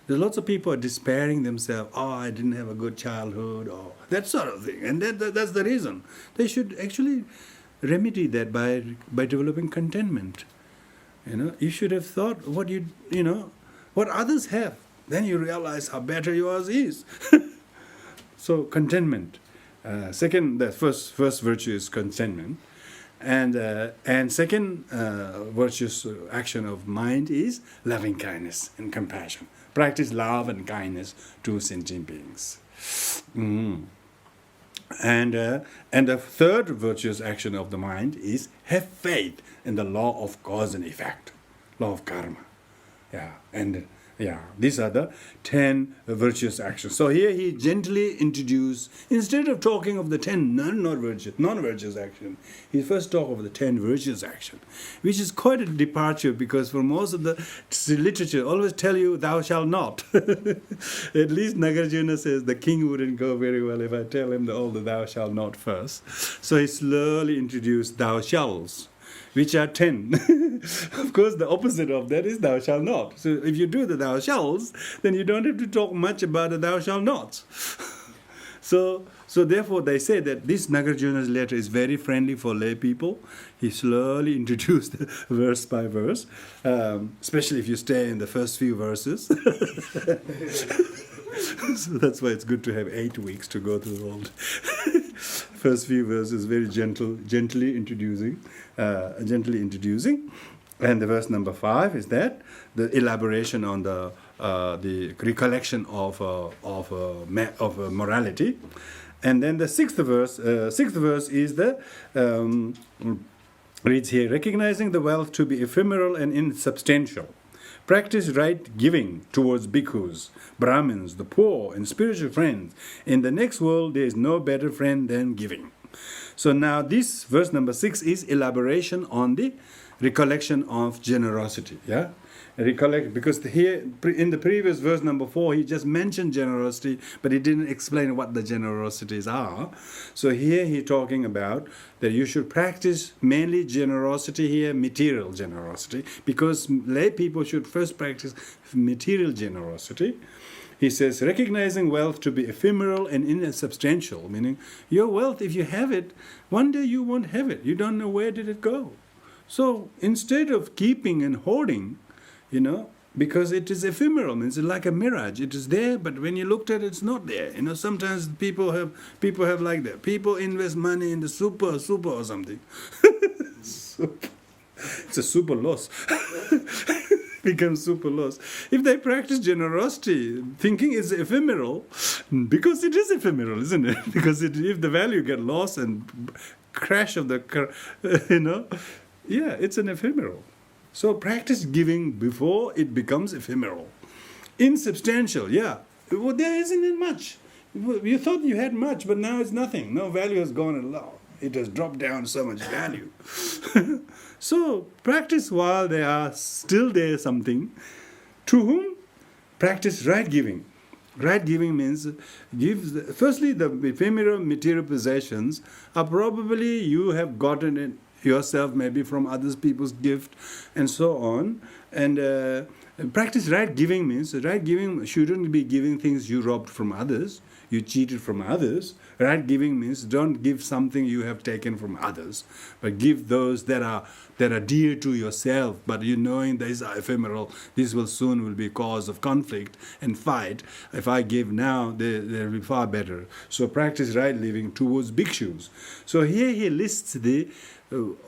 There's lots of people are despairing themselves. Oh, I didn't have a good childhood, or that sort of thing. And that's the reason. They should actually remedy that by developing contentment. You should have thought what what others have. Then you realize how better yours is. So contentment. The first virtue is contentment, and second virtuous action of mind is loving kindness and compassion. Practice love and kindness to sentient beings. And the third virtuous action of the mind is have faith in the law of cause and effect, law of karma. Yeah, and Yeah, these are the 10 virtuous actions. So here he gently introduced, instead of talking of the 10 non-virtuous action, he first talked of the 10 virtuous action, which is quite a departure, because for most of the literature always tell you thou shalt not. At least Nagarjuna says the king wouldn't go very well if I tell him all the thou shalt not first. So he slowly introduced thou shalls, which are 10. Of course, the opposite of that is thou shalt not. So if you do the thou shalls, then you don't have to talk much about the thou shalt nots. So therefore, they say that this Nagarjuna's letter is very friendly for lay people. He slowly introduced verse by verse, especially if you stay in the first few verses. So that's why it's good to have 8 weeks to go through all the first few verses, very gently introducing. And the verse number 5 is that the elaboration on the recollection of morality. And then the sixth verse is the reads here: recognizing the wealth to be ephemeral and insubstantial. Practice right giving towards bhikkhus, Brahmins, the poor, and spiritual friends. In the next world, there is no better friend than giving. So now this verse number 6 is elaboration on the recollection of generosity. Yeah, recollect, because here in the previous verse number 4 he just mentioned generosity, but he didn't explain what the generosities are. So here he's talking about that you should practice mainly generosity here, material generosity, because lay people should first practice material generosity. He says, recognizing wealth to be ephemeral and insubstantial, meaning your wealth, if you have it, one day you won't have it. You don't know where did it go. So instead of keeping and hoarding, because it is ephemeral, means it's like a mirage. It is there, but when you looked at it, it's not there. Sometimes people have like that. People invest money in the super or something. It's a super loss. Becomes super loss. If they practice generosity, thinking it's ephemeral, because it is ephemeral, isn't it? Because if the value get lost and crash of the, it's an ephemeral. So practice giving before it becomes ephemeral. Insubstantial, well, there isn't much. You thought you had much, but now it's nothing. No value has gone at all. It has dropped down so much value. So practice while there are still there something. To whom? Practice right giving. Right giving means firstly the ephemeral material possessions are probably you have gotten it yourself, maybe from others people's gift and so on. And practice right giving means right giving shouldn't be giving things you robbed from others, you cheated from others. Right giving means don't give something you have taken from others, but give those that are dear to yourself, but you knowing these are ephemeral, this will be cause of conflict and fight. If I give now, they'll be far better. So practice right living towards bhikshus. So here he lists the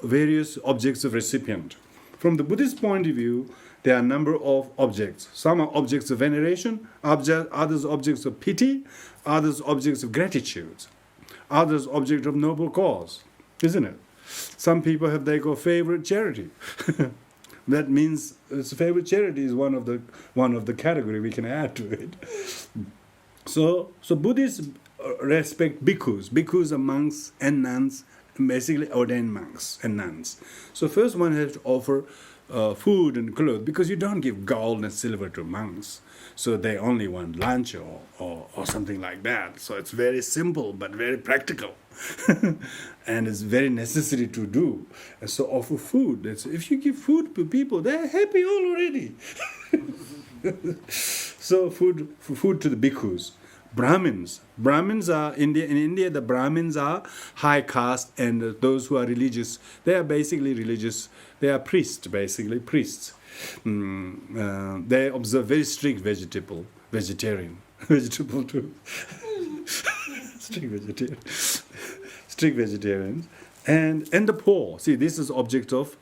various objects of recipient. From the Buddhist point of view, there are a number of objects. Some are objects of veneration, others objects of pity, others objects of gratitude, others object of noble cause, isn't it? Some people have their favorite charity. That means favorite charity is one of the category we can add to it. So Buddhists respect bhikkhus. Bhikkhus are monks and nuns, basically ordained monks and nuns. So first one has to offer food and clothes, because you don't give gold and silver to monks. So they only want lunch or something like that. So it's very simple but very practical. And it's very necessary to do. And so offer food. If you give food to people, they're happy already. So food to the bhikkhus. Brahmins are in India. The Brahmins are high caste, and those who are religious, they are basically religious. They are priests, basically priests. They observe very strict vegetarian, vegetable too. strict vegetarians, and the poor. See, this is objects of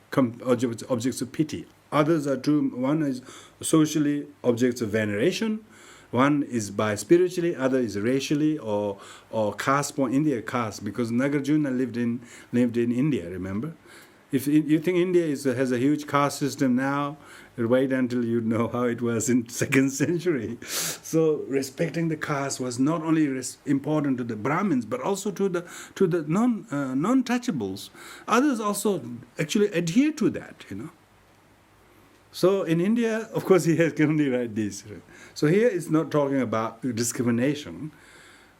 pity. Others are two. One is socially objects of veneration. One is by spiritually, other is racially or caste point. India caste, because Nagarjuna lived in India. Remember, If you think India has a huge caste system now, wait until you know how it was in 2nd century. So respecting the caste was not only important to the Brahmins, but also to the non-touchables. Others also actually adhere to that, So in India, of course, he can only write this. So here it's not talking about discrimination.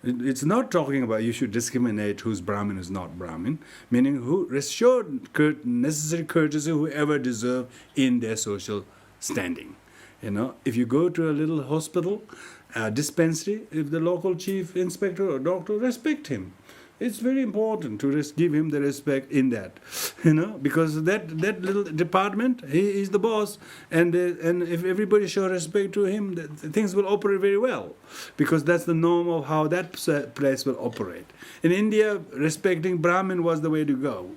It's not talking about you should discriminate who's Brahmin, who's not Brahmin, meaning who restore necessary courtesy whoever deserve in their social standing. If you go to a little hospital, dispensary, if the local chief inspector or doctor, respect him. It's very important to give him the respect in that, because that little department, he is the boss, and if everybody show respect to him, things will operate very well, because that's the norm of how that place will operate. In India, respecting Brahmin was the way to go.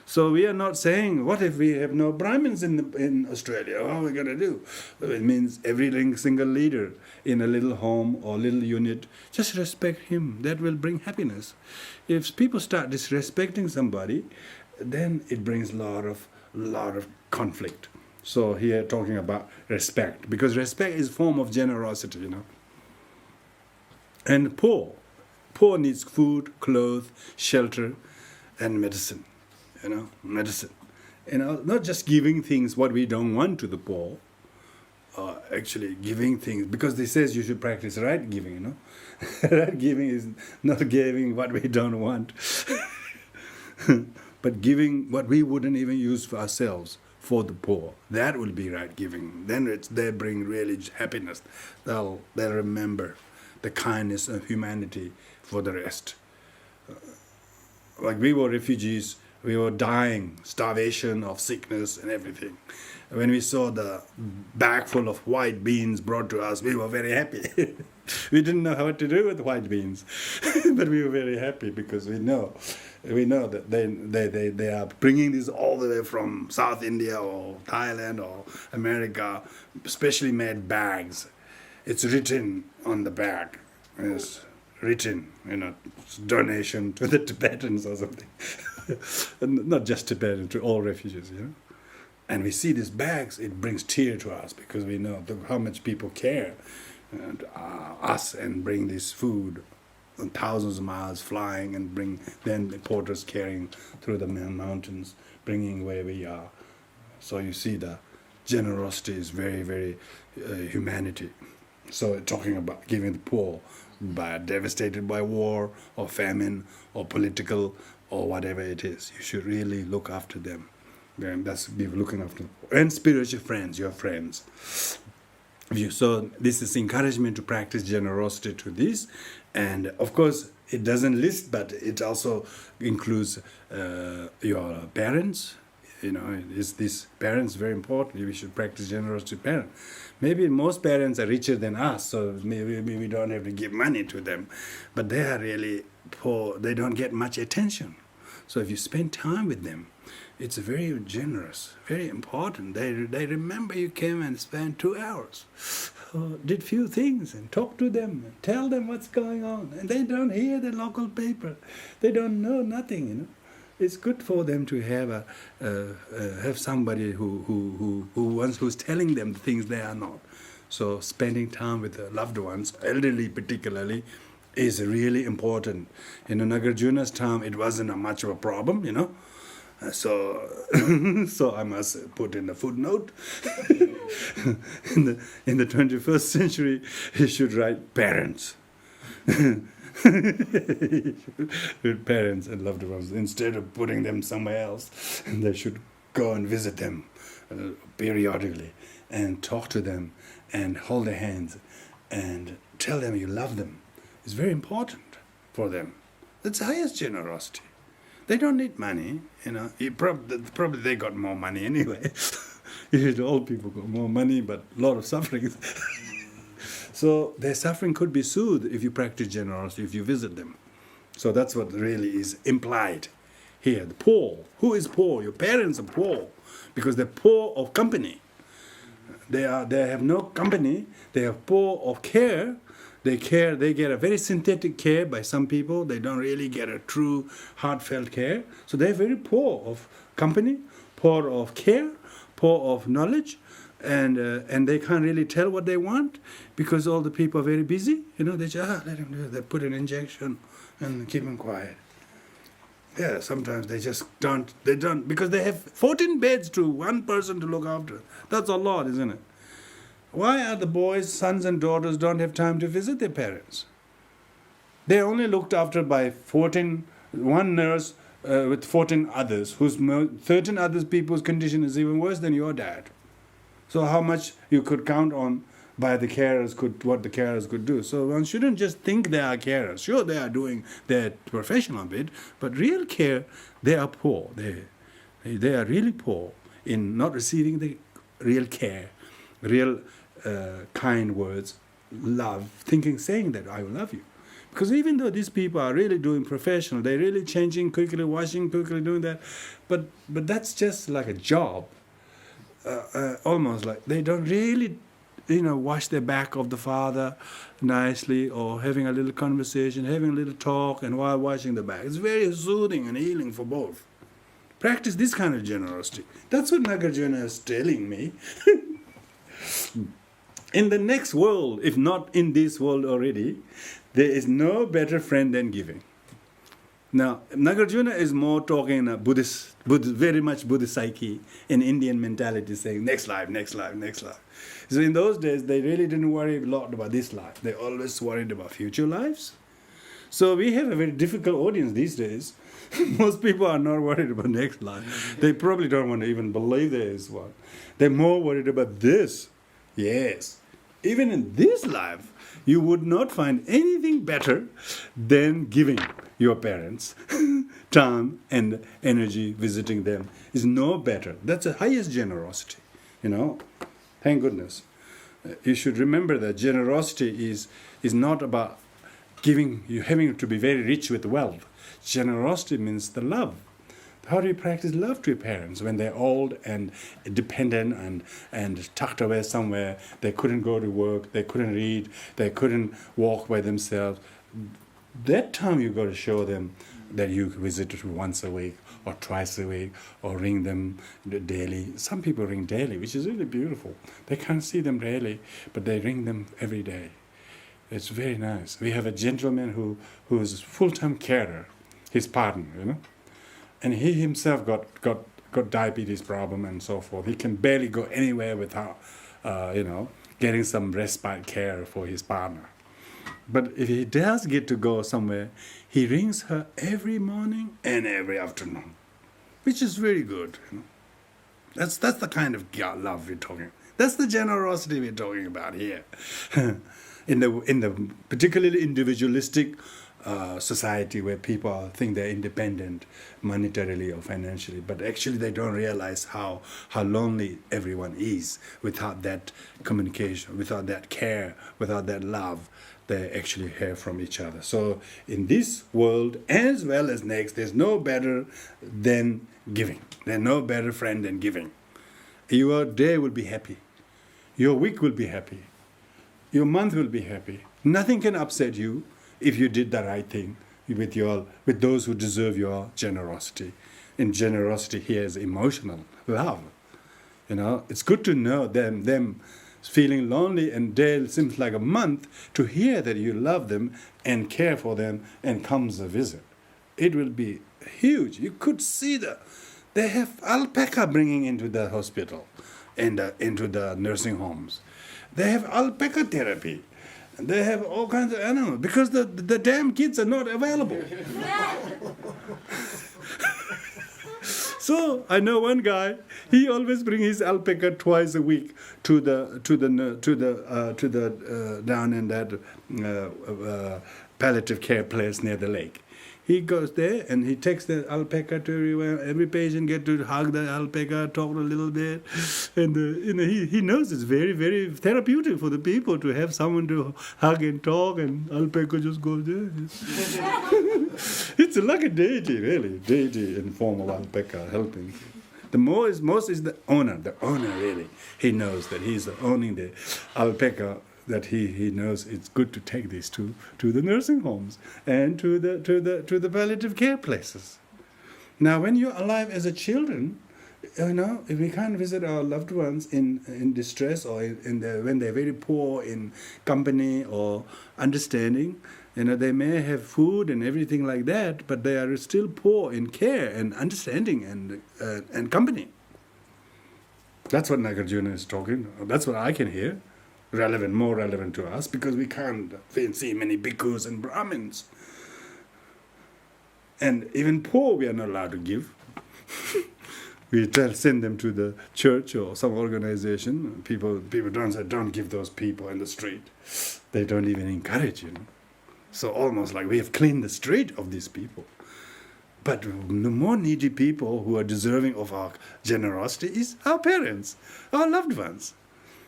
So we are not saying, what if we have no Brahmins in Australia? What are we going to do? It means every single leader in a little home or little unit, just respect him. That will bring happiness. If people start disrespecting somebody, then it brings a lot of conflict. So here talking about respect, because respect is a form of generosity, And poor needs food, clothes, shelter, and medicine. Medicine. Not just giving things what we don't want to the poor, actually giving things, because they says you should practice right giving, Right giving is not giving what we don't want, but giving what we wouldn't even use for ourselves for the poor. That will be right giving. Then they bring really happiness. They'll remember the kindness of humanity for the rest. Like we were refugees, we were dying, starvation, of sickness and everything. When we saw the bag full of white beans brought to us, we were very happy. We didn't know what to do with white beans, but we were very happy because we know that they are bringing this all the way from South India or Thailand or America, specially made bags. It's written on the bag. It's written, donation to the Tibetans or something. And not just Tibetans, to all refugees, And we see these bags, it brings tear to us because we know how much people care us and bring this food on thousands of miles flying and bring then the porters carrying through the mountains, bringing where we are. So you see the generosity is very, very humanity. So talking about giving the poor, devastated by war or famine or political or whatever it is, you should really look after them. And that's looking after them. And spiritual friends, your friends. So this is encouragement to practice generosity to this. And of course, it doesn't list, but it also includes your parents. Is this parents very important? We should practice generosity to parents. Maybe most parents are richer than us, so maybe we don't have to give money to them. But they are really poor. They don't get much attention. So if you spend time with them, it's very generous, very important. They remember you came and spent 2 hours, did few things and talk to them, and tell them what's going on. And they don't hear the local paper. They don't know nothing, It's good for them to have somebody who's telling them the things they are not. So spending time with the loved ones, elderly particularly, is really important. In Nagarjuna's time, it wasn't much of a problem, So I must put in a footnote. in the 21st century, he should write parents. With parents and loved ones, instead of putting them somewhere else, they should go and visit them periodically and talk to them and hold their hands and tell them you love them. It's very important for them. That's the highest generosity. They don't need money, Probably they got more money anyway. Old people got more money, but a lot of suffering. So their suffering could be soothed if you practice generosity, if you visit them. So that's what really is implied here. The poor. Who is poor? Your parents are poor because they're poor of company. They have no company. They are poor of care. They care. They get a very synthetic care by some people. They don't really get a true heartfelt care. So they're very poor of company, poor of care, poor of knowledge, and they can't really tell what they want because all the people are very busy. They just let them do it. They put an injection and keep them quiet. Yeah, sometimes they just don't. They don't because they have 14 beds to one person to look after. That's a lot, isn't it? Why are the boys, sons and daughters don't have time to visit their parents? They're only looked after by one nurse with 14 others, 13 other people's condition is even worse than your dad. So how much you could count on by the carers what the carers could do. So one shouldn't just think they are carers. Sure, they are doing their professional bit, but real care, they are poor. They are really poor in not receiving the real care, real kind words, love, saying that I will love you. Because even though these people are really doing professional, they're really changing quickly, washing quickly, doing that, but that's just like a job. Almost like they don't really, wash their back of the father nicely, or having a little conversation, having a little talk, and while washing the back. It's very soothing and healing for both. Practice this kind of generosity. That's what Nagarjuna is telling me. In the next world, if not in this world already, there is no better friend than giving. Now, Nagarjuna is more talking in a Buddhist, very much Buddhist psyche, in Indian mentality, saying next life, next life, next life. So in those days, they really didn't worry a lot about this life. They always worried about future lives. So we have a very difficult audience these days. Most people are not worried about next life. They probably don't want to even believe there is one. They're more worried about this. Yes. Even in this life, you would not find anything better than giving your parents time and energy visiting them. Is no better. That's the highest generosity, Thank goodness. You should remember that generosity is not about giving, you having to be very rich with wealth. Generosity means the love. How do you practice love to your parents when they're old and dependent and tucked away somewhere? They couldn't go to work, they couldn't read, they couldn't walk by themselves. That time you got to show them that you visit once a week or twice a week or ring them daily. Some people ring daily, which is really beautiful. They can't see them daily, but they ring them every day. It's very nice. We have a gentleman who is full-time carer, his partner, and he himself got diabetes problem and so forth. He can barely go anywhere without, getting some respite care for his partner. But if he does get to go somewhere, he rings her every morning and every afternoon, which is very good. That's the kind of love we're talking about. That's the generosity we're talking about here. In the particularly individualistic society where people think they're independent monetarily or financially, but actually they don't realize how lonely everyone is without that communication, without that care, without that love they actually hear from each other. So in this world as well as next, there's no better than giving. There's no better friend than giving. Your day will be happy. Your week will be happy. Your month will be happy. Nothing can upset you if you did the right thing with those who deserve your generosity. And generosity here is emotional love. It's good to know them feeling lonely and day seems like a month to hear that you love them and care for them and comes a visit. It will be huge. You could see they have alpaca bringing into the hospital and into the nursing homes. They have alpaca therapy. They have all kinds of animals because the damn kids are not available. So I know one guy. He always brings his alpaca twice a week to the down in that palliative care place near the lake. He goes there and he takes the alpaca to everywhere. Every patient get to hug the alpaca, talk a little bit, and he knows it's very, very therapeutic for the people to have someone to hug and talk, and alpaca just goes there. It's like a deity, really, deity in form of alpaca helping. The most is the owner really. He knows that he's owning the alpaca. that he knows it's good to take these to the nursing homes and to the palliative care places. Now, when you're alive as a children, if we can't visit our loved ones in distress or when they're very poor in company or understanding, they may have food and everything like that, but they are still poor in care and understanding and company. That's what Nagarjuna is talking. That's what I can hear. More relevant to us, because we can't see many bhikkhus and Brahmins. And even poor we are not allowed to give. We send them to the church or some organization. People don't say, don't give those people in the street. They don't even encourage, So almost like we have cleaned the street of these people. But the more needy people who are deserving of our generosity is our parents, our loved ones.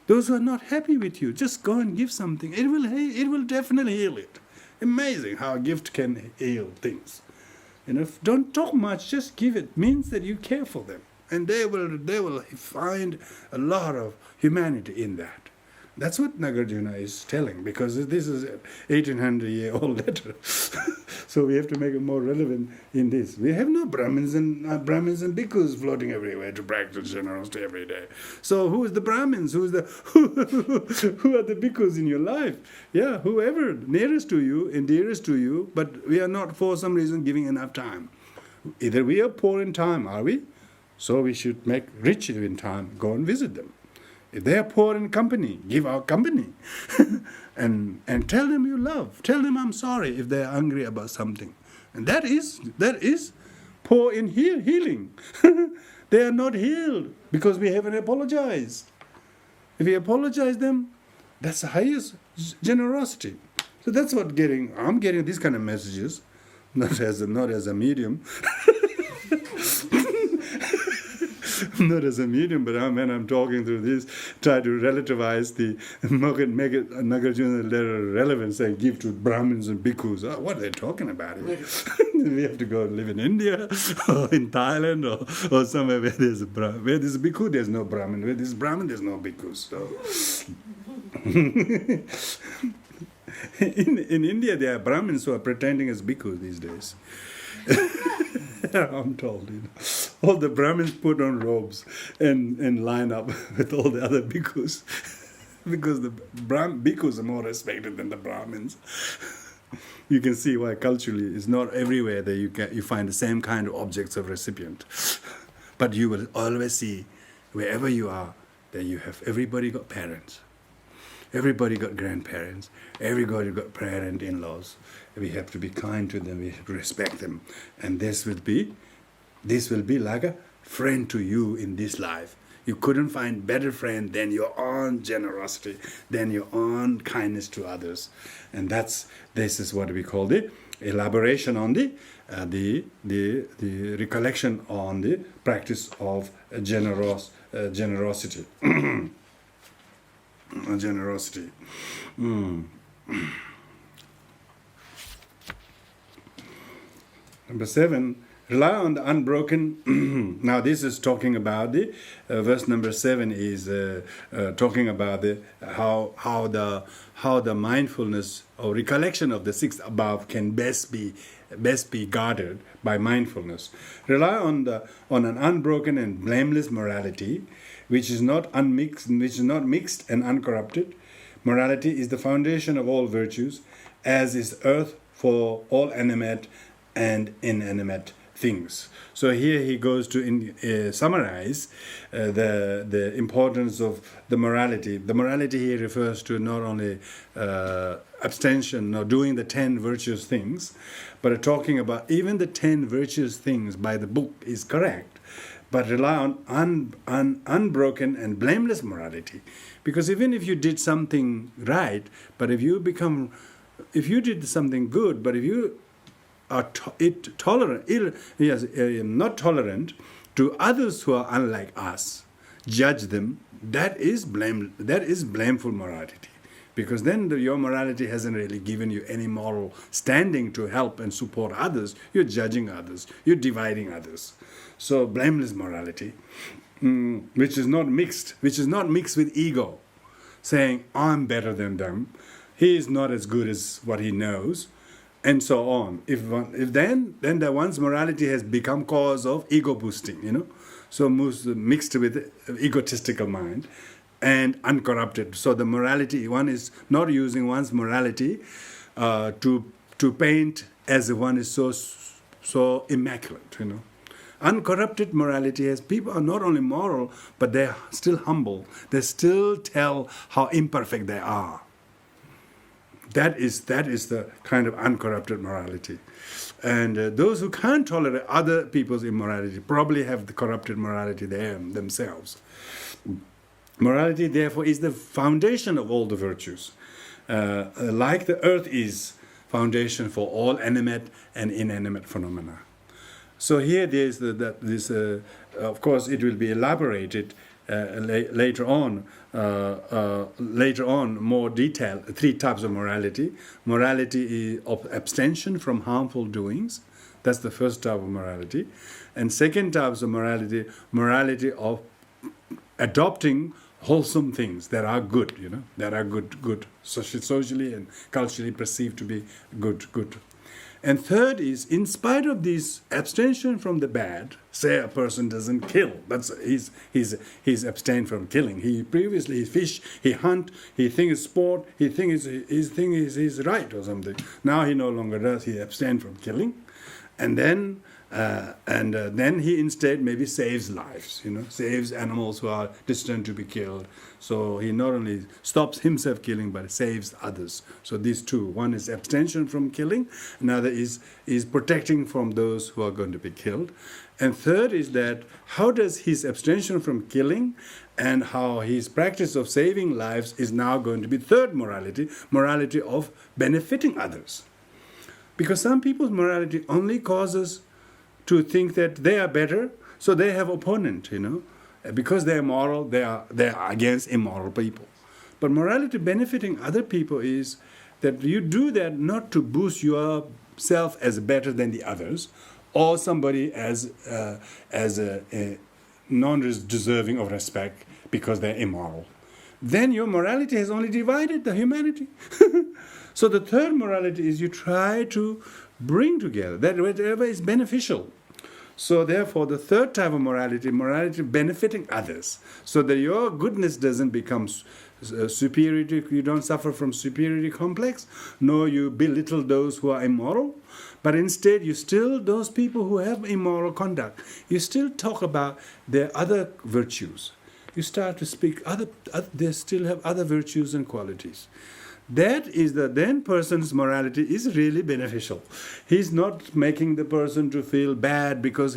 Those who are not happy with you, just go and give something. It will definitely heal it. Amazing how a gift can heal things. Don't talk much, just give it. Means that you care for them. And they will find a lot of humanity in that. That's what Nagarjuna is telling, because this is an 1800-year-old letter. So we have to make it more relevant in this. We have no Brahmins and bhikkhus floating everywhere to practice generosity every day. So who is the Brahmins? Who are the bhikkhus in your life? Yeah, whoever, nearest to you and dearest to you, but we are not for some reason giving enough time. Either we are poor in time, are we? So we should make rich in time, go and visit them. If they are poor in company, give our company. and tell them you love. Tell them I'm sorry if they are angry about something. And that is poor in healing. They are not healed because we haven't apologized. If we apologize them, that's the highest generosity. So that's what I'm getting these kind of messages, not as a medium. Not as a medium, but when I'm talking through this, try to relativize make it Nagarjuna letter relevant, say give to Brahmins and bhikkhus. Oh, what are they talking about here? We have to go live in India or in Thailand or somewhere where there's a bhikkhu, there's no Brahmin. Where there's Brahmin, there's no bhikkhus. So in India, there are Brahmins who are pretending as bhikkhus these days. I'm told, all the Brahmins put on robes and line up with all the other bhikkhus, because the bhikkhus are more respected than the Brahmins. You can see why culturally it's not everywhere that you find the same kind of objects of recipient, but you will always see wherever you are that everybody got parents, everybody got grandparents, everybody got parent in-laws. We have to be kind to them, we have to respect them. And this will be like a friend to you in this life. You couldn't find better friend than your own generosity, than your own kindness to others. And this is what we call the elaboration on the recollection on the practice of generosity. Generosity. Number 7, rely on the unbroken. Now this is talking about the verse number 7 is talking about how the mindfulness or recollection of the 6 above can best be guarded by mindfulness. Rely on an unbroken and blameless morality, which is not mixed and uncorrupted. Morality is the foundation of all virtues, as is earth for all animate and inanimate things. So here he goes to summarize the importance of the morality. The morality here refers to not only abstention or doing the 10 virtuous things, but talking about even the 10 virtuous things by the book is correct, but rely on unbroken and blameless morality. Because even if you did something right, but if you did something good, but if you are not tolerant to others who are unlike us, judge them, that is blameful morality. Because then your morality hasn't really given you any moral standing to help and support others. You're judging others. You're dividing others. So blameless morality, which is not mixed with ego. saying, I'm better than them, he is not as good as what he knows, and so on. If then the one's morality has become cause of ego boosting, so mixed with egotistical mind and uncorrupted. So the morality, one is not using one's morality to paint as if one is so immaculate, Uncorrupted morality is people are not only moral, but they're still humble. They still tell how imperfect they are. That is the kind of uncorrupted morality. And those who can't tolerate other people's immorality probably have the corrupted morality themselves. Morality, therefore, is the foundation of all the virtues. Like the earth is foundation for all animate and inanimate phenomena. So here there's this. Of course, it will be elaborated later on. Later on, more detail. 3 types of morality. Morality of abstention from harmful doings. That's the first type of morality. And second type of morality of adopting wholesome things that are good. That are good, socially and culturally perceived to be good. And third is, in spite of this abstention from the bad, say a person doesn't kill, he's abstained from killing. He fish, he hunt, he thinks it's sport, he thinks he's right or something. Now he no longer does. He abstained from killing, and then he instead maybe saves lives. Saves animals who are destined to be killed. So he not only stops himself killing, but saves others. So these two: one is abstention from killing, another is protecting from those who are going to be killed, and third is that how does his abstention from killing and how his practice of saving lives is now going to be third morality of benefiting others. Because some people's morality only causes to think that they are better, so they have opponent, Because they are moral, they are against immoral people. But morality benefiting other people is that you do that not to boost yourself as better than the others, or somebody as non-deserving of respect because they're immoral. Then your morality has only divided the humanity. So the third morality is you try to bring together that whatever is beneficial. So therefore, the third type of morality benefiting others, so that your goodness doesn't become superiority, you don't suffer from superiority complex, nor you belittle those who are immoral, but instead you still, those people who have immoral conduct, you still talk about their other virtues. You start to speak, they still have other virtues and qualities. That is then person's morality is really beneficial. He's not making the person to feel bad because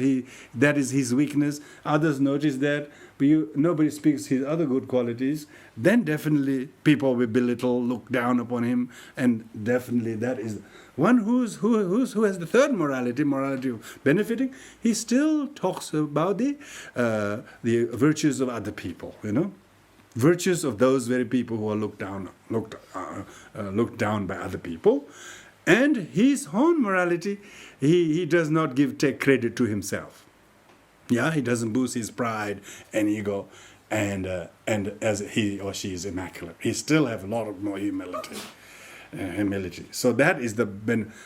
that is his weakness. Others notice that, but nobody speaks his other good qualities. Then definitely people will belittle, look down upon him, and definitely that is one who has the third morality of benefiting. He still talks about the virtues of other people, virtues of those very people who are looked down by other people, and his own morality, he does not take credit to himself. He doesn't boost his pride and ego, and as he or she is immaculate, he still have a lot of more humility. So that is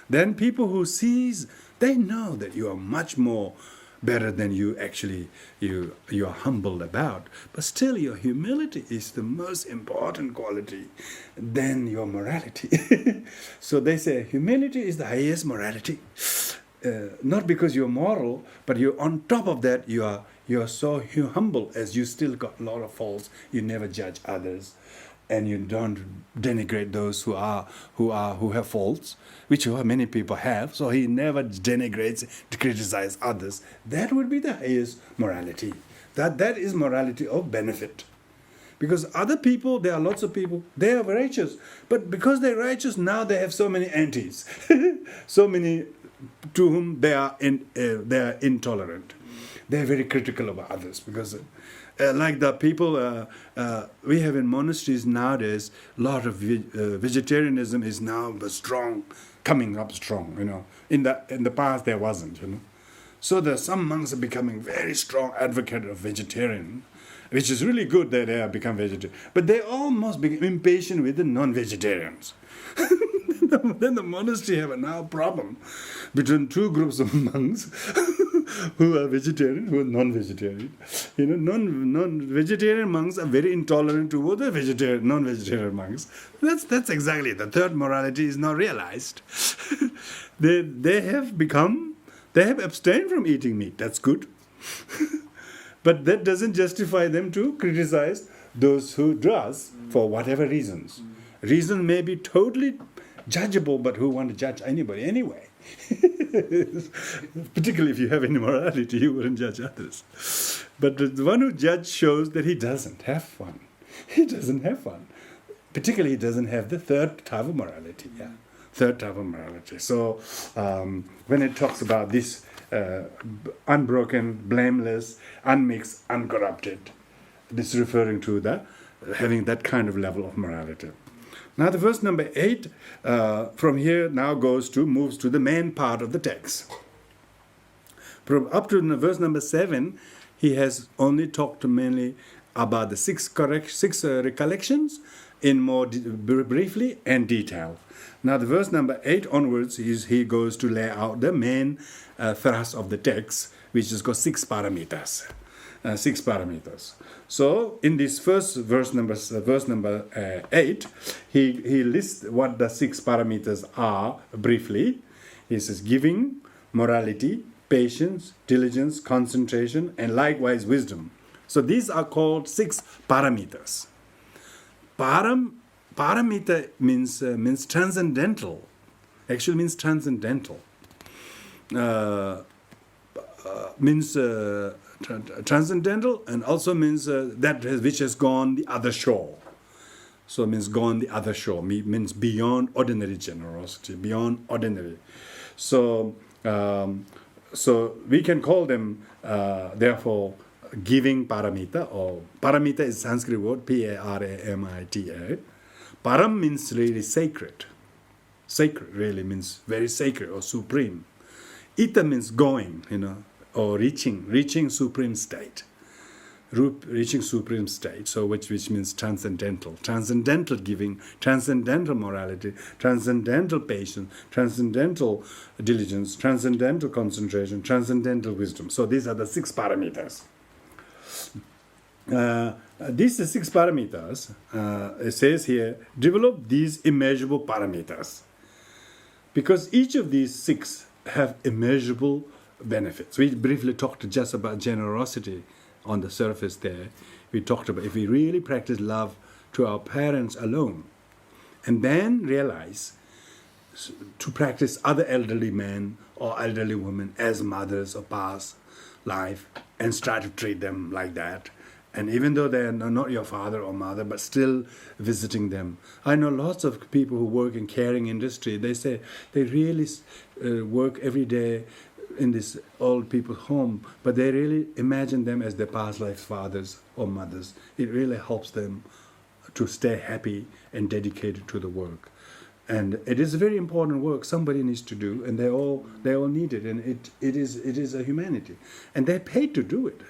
then people who sees, they know that you are much more better than you are humbled about, but still your humility is the most important quality than your morality. So they say humility is the highest morality, not because you're moral, but you're on top of that. You're so humble as you still got a lot of faults. You never judge others, and you don't denigrate those who have faults, which many people have. So he never denigrates, criticizes others. That would be the highest morality. That is morality of benefit. Because other people, there are lots of people, they are righteous, but because they're righteous, now they have so many antis, so many to whom they are intolerant. They're very critical of others because. Like the people we have in monasteries nowadays, a lot of vegetarianism is now coming up strong. In the past there wasn't. So some monks are becoming very strong advocate of vegetarian, which is really good that they have become vegetarian. But they almost become impatient with the non-vegetarians. Then the monastery have a now problem between two groups of monks who are vegetarian, who are non-vegetarian. Non-vegetarian monks are very intolerant toward the non-vegetarian monks. That's exactly the third morality is not realized. They have abstained from eating meat. That's good. But that doesn't justify them to criticize those who does for whatever reasons. Reason may be totally judgeable, but who want to judge anybody anyway? Particularly if you have any morality, you wouldn't judge others. But the one who judges shows that he doesn't have fun. He doesn't have fun. Particularly, he doesn't have the third type of morality. Yeah, third type of morality. So when it talks about this unbroken, blameless, unmixed, uncorrupted, this is referring to the having that kind of level of morality. Now the verse number 8 from here now moves to the main part of the text. Up to verse number 7, he has only talked mainly about the six recollections in more briefly and detail. Now the verse number 8 onwards, he goes to lay out the main thrust of the text, which is called 6 paramitas. 6 parameters. So in this first verse number 8, he lists what the 6 parameters are briefly. He says giving, morality, patience, diligence, concentration, and likewise wisdom. So these are called 6 parameters. Paramita means transcendental. Actually means transcendental. Transcendental, and also means that which has gone the other shore. So it means gone the other shore, means beyond ordinary generosity, beyond ordinary. So we can call them, therefore, giving paramita, or paramita is Sanskrit word, Paramita. Param means really sacred. Sacred really means very sacred or supreme. Ita means going, or reaching supreme state. Reaching supreme state, so which means transcendental giving, transcendental morality, transcendental patience, transcendental diligence, transcendental concentration, transcendental wisdom. So these are the 6 parameters. These 6 parameters, it says here, develop these immeasurable parameters. Because each of these 6 have immeasurable benefits. We briefly talked just about generosity on the surface there. We talked about if we really practice love to our parents alone, and then realize to practice other elderly men or elderly women as mothers of past life, and start to treat them like that. And even though they are not your father or mother, but still visiting them. I know lots of people who work in caring industry. They say they really work every day in this old people's home, but they really imagine them as their past life fathers or mothers. It really helps them to stay happy and dedicated to the work. And it is a very important work somebody needs to do, and they all need it, and it is a humanity, and they're paid to do it,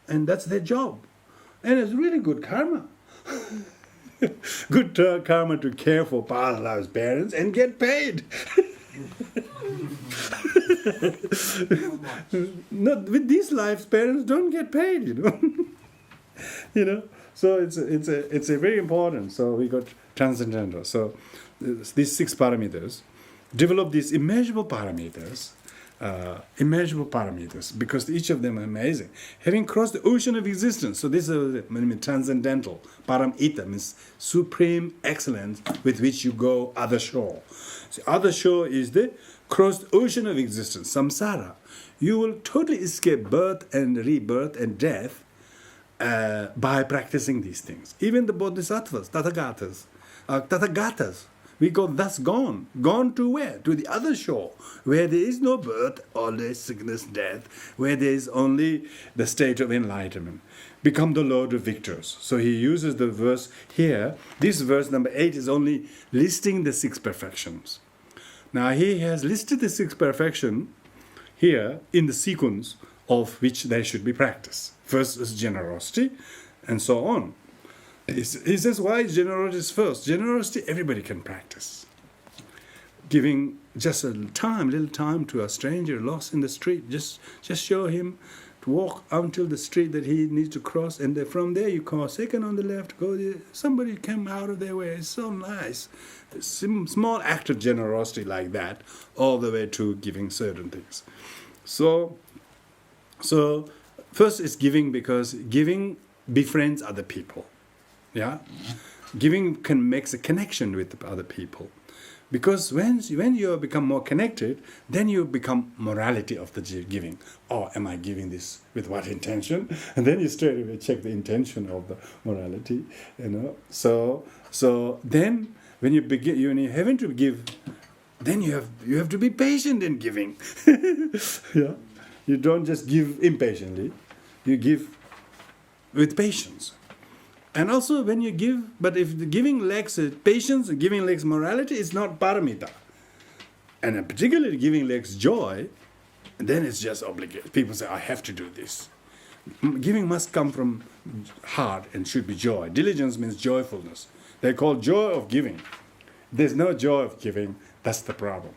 and that's their job, and it's really good karma. Good karma to care for past lives parents and get paid. Not with these lives, parents don't get paid, So it's a very important. So we got transcendental. So these 6 parameters, develop these immeasurable parameters, because each of them are amazing. Having crossed the ocean of existence, so this is transcendental. Paramita means supreme excellence with which you go other shore. So other shore is the crossed ocean of existence, samsara. You will totally escape birth and rebirth and death by practicing these things. Even the bodhisattvas, tathagatas, we go thus gone. Gone to where? To the other shore, where there is no birth, all there is sickness, death, where there is only the state of enlightenment. Become the Lord of victors. So he uses the verse here. This verse number 8 is only listing the 6 perfections. Now he has listed the 6 perfections here in the sequence of which they should be practiced. First is generosity, and so on. He says, why is generosity first? Generosity, everybody can practice. Giving just a little time to a stranger lost in the street, just show him to walk until the street that he needs to cross, and then from there you call second on the left, go there. Somebody came out of their way. It's so nice. Small act of generosity like that, all the way to giving certain things. So first is giving, because giving befriends other people. Yeah, giving can makes a connection with other people, because when you become more connected, then you become morality of the giving. Oh, am I giving this with what intention? And then you straight away check the intention of the morality. So then when you having to give, then you have to be patient in giving. Yeah, you don't just give impatiently. You give with patience. And also when you give, but if the giving lacks patience and giving lacks morality, it's not paramita. And particularly giving lacks joy, then it's just obligation. People say, I have to do this. Giving must come from heart and should be joy. Diligence means joyfulness. They call joy of giving. There's no joy of giving, that's the problem.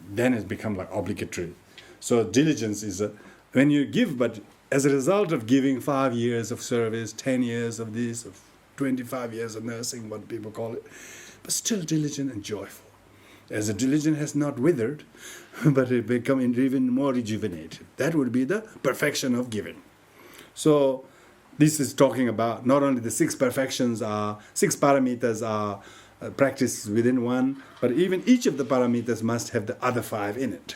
Then it's become like obligatory. So diligence is when you give, but as a result of giving 5 years of service, 10 years of this, of 25 years of nursing, what people call it, but still diligent and joyful. As a diligence has not withered, but it become even more rejuvenated. That would be the perfection of giving. So this is talking about not only the 6 perfections are, 6 paramitas are practiced within one, but even each of the paramitas must have the other 5 in it.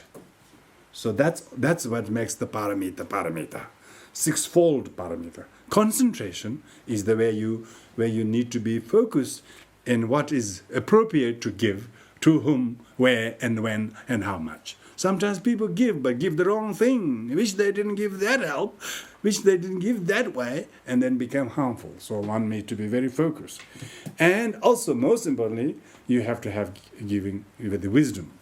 So that's what makes the paramita. 6-fold paramita. Concentration is the way you need to be focused in what is appropriate to give, to whom, where, and when, and how much. Sometimes people give, but give the wrong thing, which they didn't give that help, which they didn't give that way, and then become harmful. So one needs to be very focused. And also, most importantly, you have to have giving with the wisdom.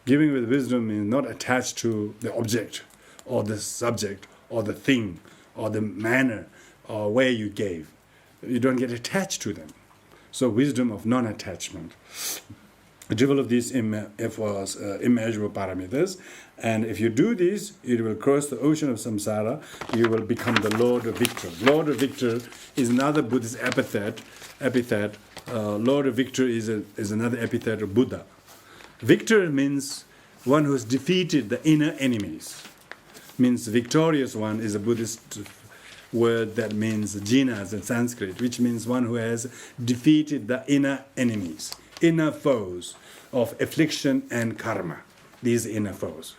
Giving with wisdom is not attached to the object, or the subject, or the thing, or the manner, or where you gave. You don't get attached to them. So wisdom of non-attachment. Develop these immeasurable paramitas, and if you do this, it will cross the ocean of samsara. You will become the Lord of Victor. Lord of Victor is another Buddhist epithet. Lord of Victor is another epithet of Buddha. Victor means one who has defeated the inner enemies. Means victorious one is a Buddhist word that means jinas in Sanskrit, which means one who has defeated the inner enemies, inner foes of affliction and karma. These inner foes.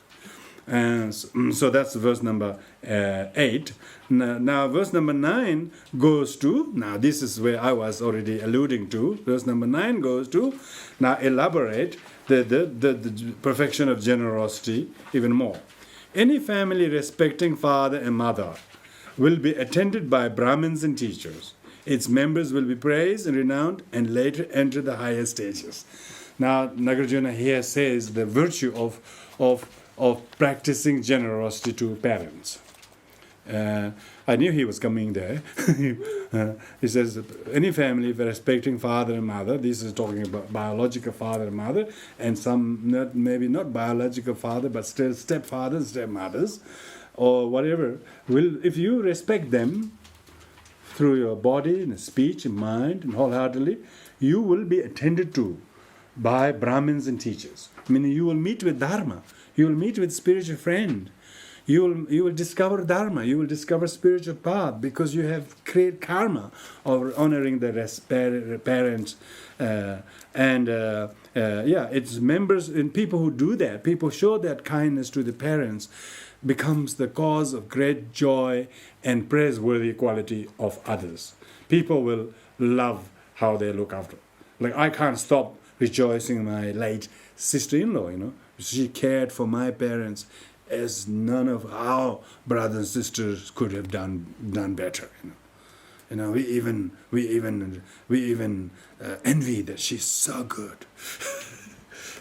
And so that's verse number 8. Now verse number 9 goes to, now this is where I was already alluding to, verse number 9 goes to, now elaborate the perfection of generosity even more. Any family respecting father and mother will be attended by Brahmins and teachers. Its members will be praised and renowned and later enter the higher stages. Now Nagarjuna here says the virtue of practicing generosity to parents. I knew he was coming there. He says, any family respecting father and mother, this is talking about biological father and mother, and some maybe not biological father, but still stepfathers, stepmothers, or whatever, if you respect them through your body and speech and mind and wholeheartedly, you will be attended to by Brahmins and teachers. Meaning you will meet with Dharma, you will meet with spiritual friend, you will discover Dharma, you will discover spiritual path, because you have created karma of honoring the parents. It's members and people who do that, people show that kindness to the parents, becomes the cause of great joy and praiseworthy quality of others. People will love how they look after. Like I can't stop rejoicing my late sister-in-law, She cared for my parents as none of our brothers and sisters could have done better. We even envy that she's so good.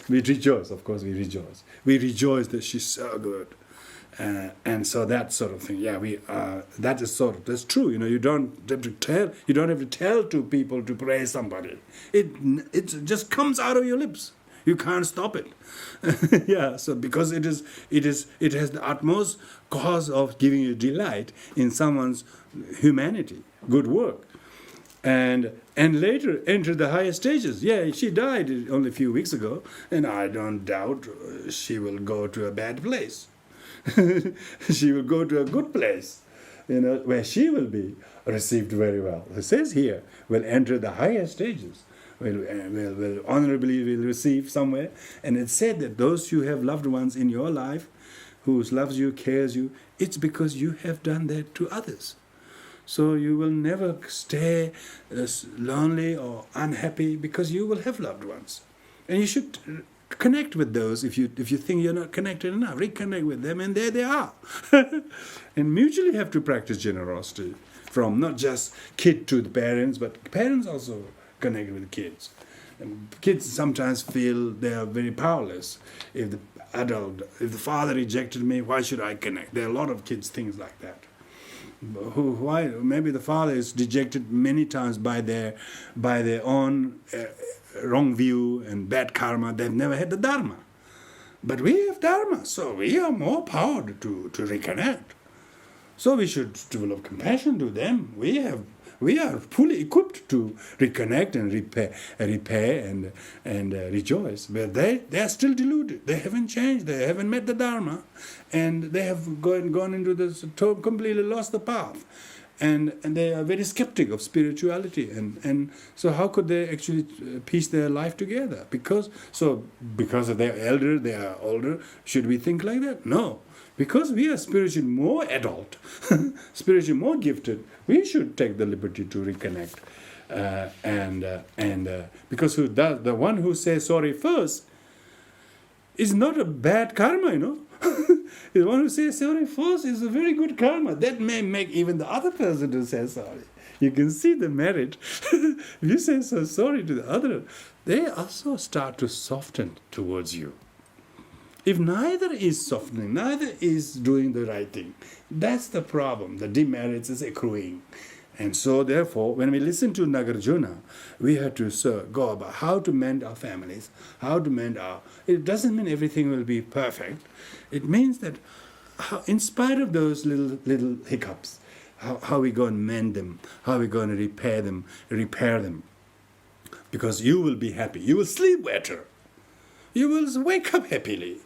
We rejoice, of course. We rejoice that she's so good, And so that sort of thing, that's true. You don't have to tell two people to praise somebody. It just comes out of your lips. You can't stop it. Yeah. So because it has the utmost cause of giving you delight in someone's humanity, good work, and later enter the higher stages. Yeah, she died only a few weeks ago, and I don't doubt she will go to a bad place. She will go to a good place, where she will be received very well. It says here, will enter the higher stages, will honorably will receive somewhere. And it said that those who have loved ones in your life, who loves you, cares you, it's because you have done that to others. So you will never stay lonely or unhappy, because you will have loved ones. And you should connect with those. If you think you're not connected enough, reconnect with them, and there they are. And mutually have to practice generosity, from not just kid to the parents, but parents also connect with kids. And kids sometimes feel they are very powerless. If the father rejected me, why should I connect? There are a lot of kids things like that. Why? Maybe the father is dejected many times by their own wrong view and bad karma. They've never had the dharma, but we have dharma, so we are more powered to reconnect. So we should develop compassion to them. We are fully equipped to reconnect and repair and rejoice. But they are still deluded. They haven't changed. They haven't met the Dharma, and they have gone into this, completely lost the path. And they are very skeptic of spirituality. And so how could they actually piece their life together? Because they are older, should we think like that? No. Because we are spiritually more adult, spiritually more gifted, we should take the liberty to reconnect. Because the one who says sorry first is not a bad karma, The one who says sorry first is a very good karma. That may make even the other person to say sorry. You can see the merit. If you say so sorry to the other, they also start to soften towards you. If neither is softening, neither is doing the right thing, that's the problem. The demerits is accruing. And so therefore, when we listen to Nagarjuna, we have to go about how to mend our families, it doesn't mean everything will be perfect. It means that in spite of those little hiccups, how we go and mend them, how we going to repair them. Because you will be happy. You will sleep better. You will wake up happily.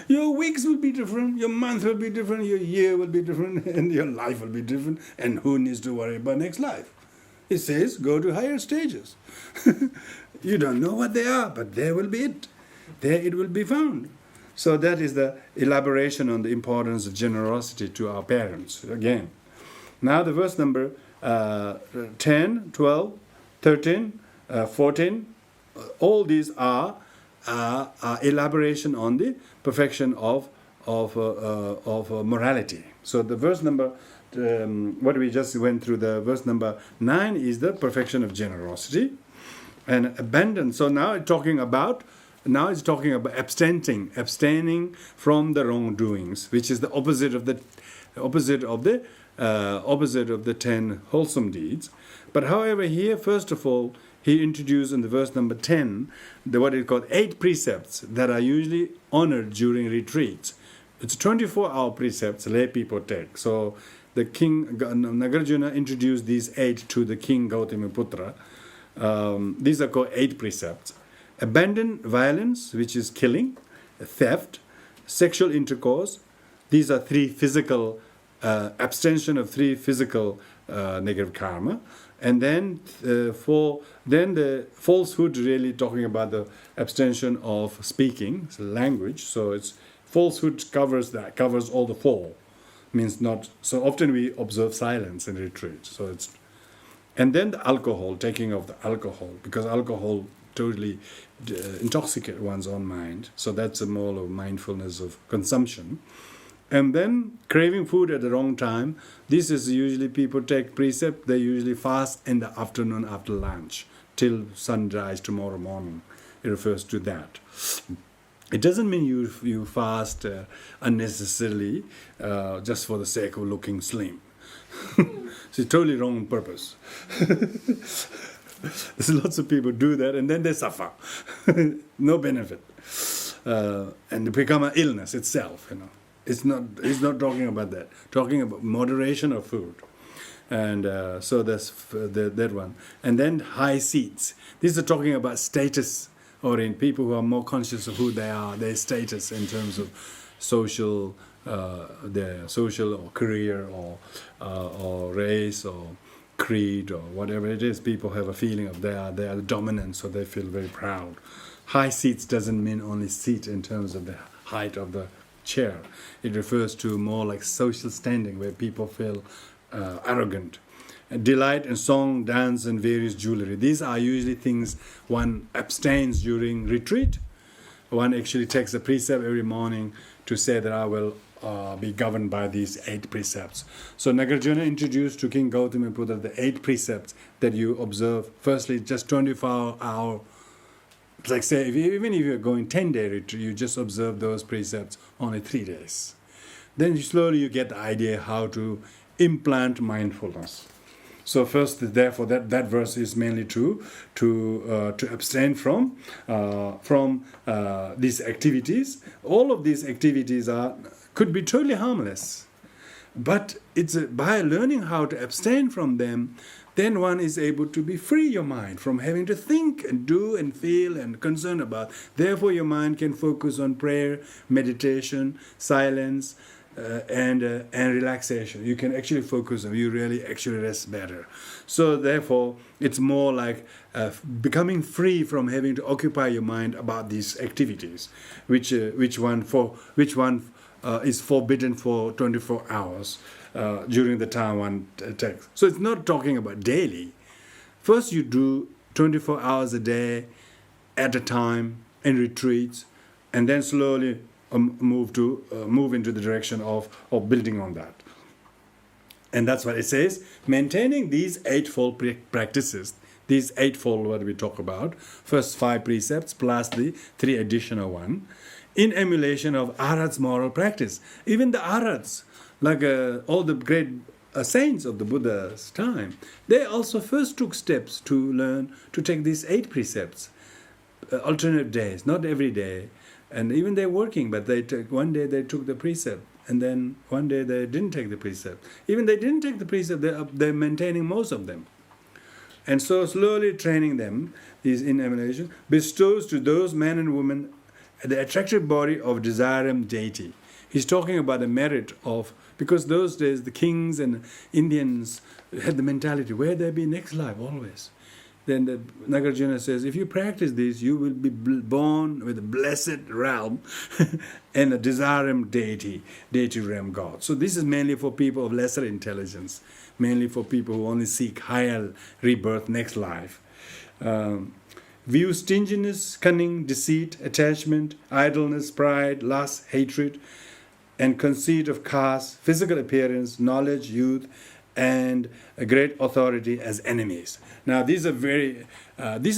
Your weeks will be different, your month will be different, your year will be different, and your life will be different. And who needs to worry about next life? It says, go to higher stages. You don't know what they are, but there will be it. There it will be found. So that is the elaboration on the importance of generosity to our parents. Again, now the verse number 10, 12, 13, 14, all these are elaboration on the perfection of morality. So the verse number, what we just went through, the verse number 9 is the perfection of generosity and abandon. So now it's talking about abstaining from the wrongdoings, which is the opposite of the 10 wholesome deeds. But however, here first of all, he introduced in the verse number 10 what is called 8 precepts that are usually honored during retreats. It's 24-hour precepts lay people take. So the king Nagarjuna introduced these 8 to the king Gautamiputra. These are called 8 precepts. Abandon violence, which is killing, theft, sexual intercourse. These are 3 physical, abstention of 3 physical negative karma. And then the falsehood, really talking about the abstention of speaking, so language. So it's falsehood covers all the 4. Means not so often we observe silence in retreat. So it's, and then the alcohol, taking of the alcohol, because alcohol totally intoxicates one's own mind. So that's a more of mindfulness of consumption. And then craving food at the wrong time. This is usually people take precept. They usually fast in the afternoon after lunch till sunrise tomorrow morning. It refers to that. It doesn't mean you fast unnecessarily just for the sake of looking slim. It's a totally wrong purpose. There's lots of people do that and then they suffer. No benefit. And they become an illness itself, It's not talking about that. Talking about moderation of food. And so that's that one. And then high seats. These are talking about status, or in people who are more conscious of who they are, their status in terms of social, their social or career or race or creed or whatever it is. People have a feeling of they are the dominant, so they feel very proud. High seats doesn't mean only seat in terms of the height of the chair. It refers to more like social standing, where people feel arrogant. Delight in song, dance, and various jewelry. These are usually things one abstains during retreat. One actually takes a precept every morning to say that I will be governed by these 8 precepts. So Nagarjuna introduced to King Gautamiputra the 8 precepts that you observe. Firstly, just 24-hour. It's like say, even if you're going 10-day retreat, you just observe those precepts only 3 days. Then slowly you get the idea how to implant mindfulness. So first, therefore, that verse is mainly true to abstain from these activities. All of these activities could be totally harmless, but it's by learning how to abstain from them, then one is able to be free your mind from having to think and do and feel and concern about. Therefore, your mind can focus on prayer, meditation, silence, and relaxation. You can actually focus on, you really actually rest better. So therefore, it's more like becoming free from having to occupy your mind about these activities, which one is forbidden for 24 hours during the time one takes. So it's not talking about daily. First you do 24 hours a day at a time in retreats, and then slowly move into the direction of building on that. And that's what it says, maintaining these eightfold practices, these eightfold what we talk about, first 5 precepts plus the 3 additional one, in emulation of Arhats moral practice. Even the Arhats, like all the great saints of the Buddha's time, they also first took steps to learn to take these 8 precepts, alternate days, not every day. And even they're working, but one day they took the precept, and then one day they didn't take the precept. Even they didn't take the precept, they're maintaining most of them. And so slowly training them, is in emulation, bestows to those men and women the attractive body of desirable deity. He's talking about the merit of, because those days the kings and Indians had the mentality, where there be next life always. Then the Nagarjuna says, if you practice this, you will be born with a blessed realm and a desirable deity realm God. So this is mainly for people of lesser intelligence, mainly for people who only seek higher rebirth, next life. View stinginess, cunning, deceit, attachment, idleness, pride, lust, hatred, and conceit of caste, physical appearance, knowledge, youth, and a great authority as enemies. Now these are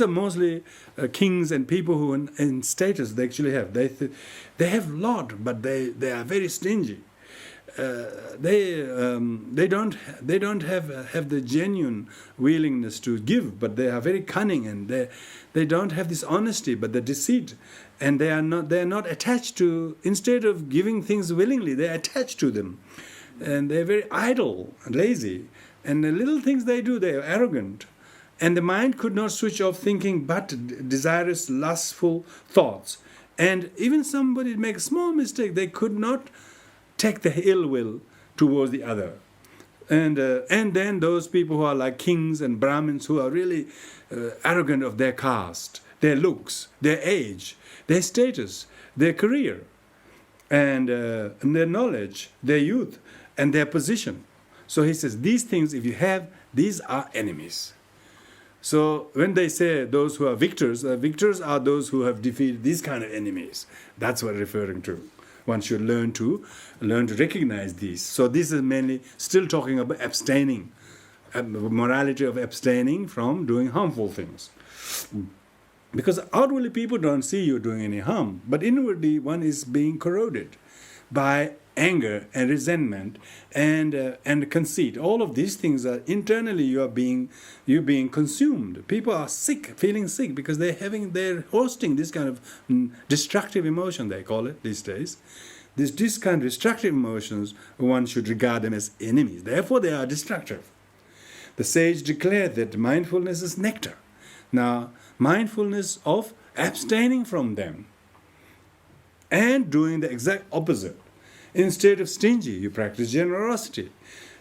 mostly kings and people who in status they actually have. They have a lot, but they are very stingy. They don't have the genuine willingness to give, but they are very cunning, and they don't have this honesty, but the deceit, and they are not attached to. Instead of giving things willingly, they are attached to them. And they're very idle and lazy. And the little things they do, they are arrogant. And the mind could not switch off thinking but desirous, lustful thoughts. And even somebody make a small mistake, they could not take the ill will towards the other. And then those people who are like kings and Brahmins, who are really arrogant of their caste, their looks, their age, their status, their career, and their knowledge, their youth, and their position. So he says, these things, if you have, these are enemies. So when they say those who are victors are those who have defeated these kind of enemies. That's what referring to. One should learn to recognize these. So this is mainly still talking about abstaining, morality of abstaining from doing harmful things. Because outwardly people don't see you doing any harm, but inwardly one is being corroded by anger and resentment and conceit. All of these things are internally you're being consumed. People are sick, feeling sick because they're hosting this kind of destructive emotion, they call it these days. This kind of destructive emotions, one should regard them as enemies. Therefore, they are destructive. The sage declared that mindfulness is nectar. Now, mindfulness of abstaining from them and doing the exact opposite. Instead of stingy, you practice generosity.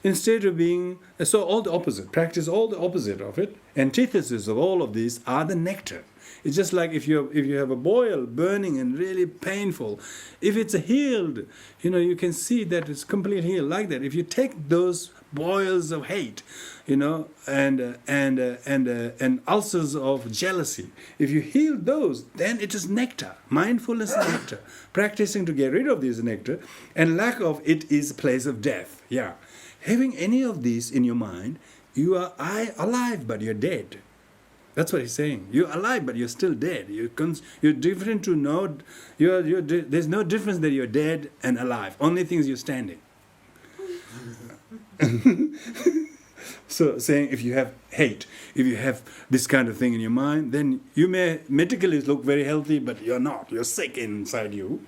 Instead of being, so all the opposite, practice all the opposite of it. Antithesis of all of these are the nectar. It's just like if you have a boil burning and really painful, if it's healed, you can see that it's completely healed like that. If you take those boils of hate, and ulcers of jealousy, if you heal those, then it is nectar. Mindfulness is nectar. Practicing to get rid of this nectar, and lack of it is a place of death. Yeah. Having any of these in your mind, you are alive, but you're dead. That's what he's saying. You're alive, but you're still dead. You're different to know. There's no difference that you're dead and alive. Only thing is you're standing. So saying if you have hate, if you have this kind of thing in your mind, then you may medically look very healthy, but you're not. You're sick inside you.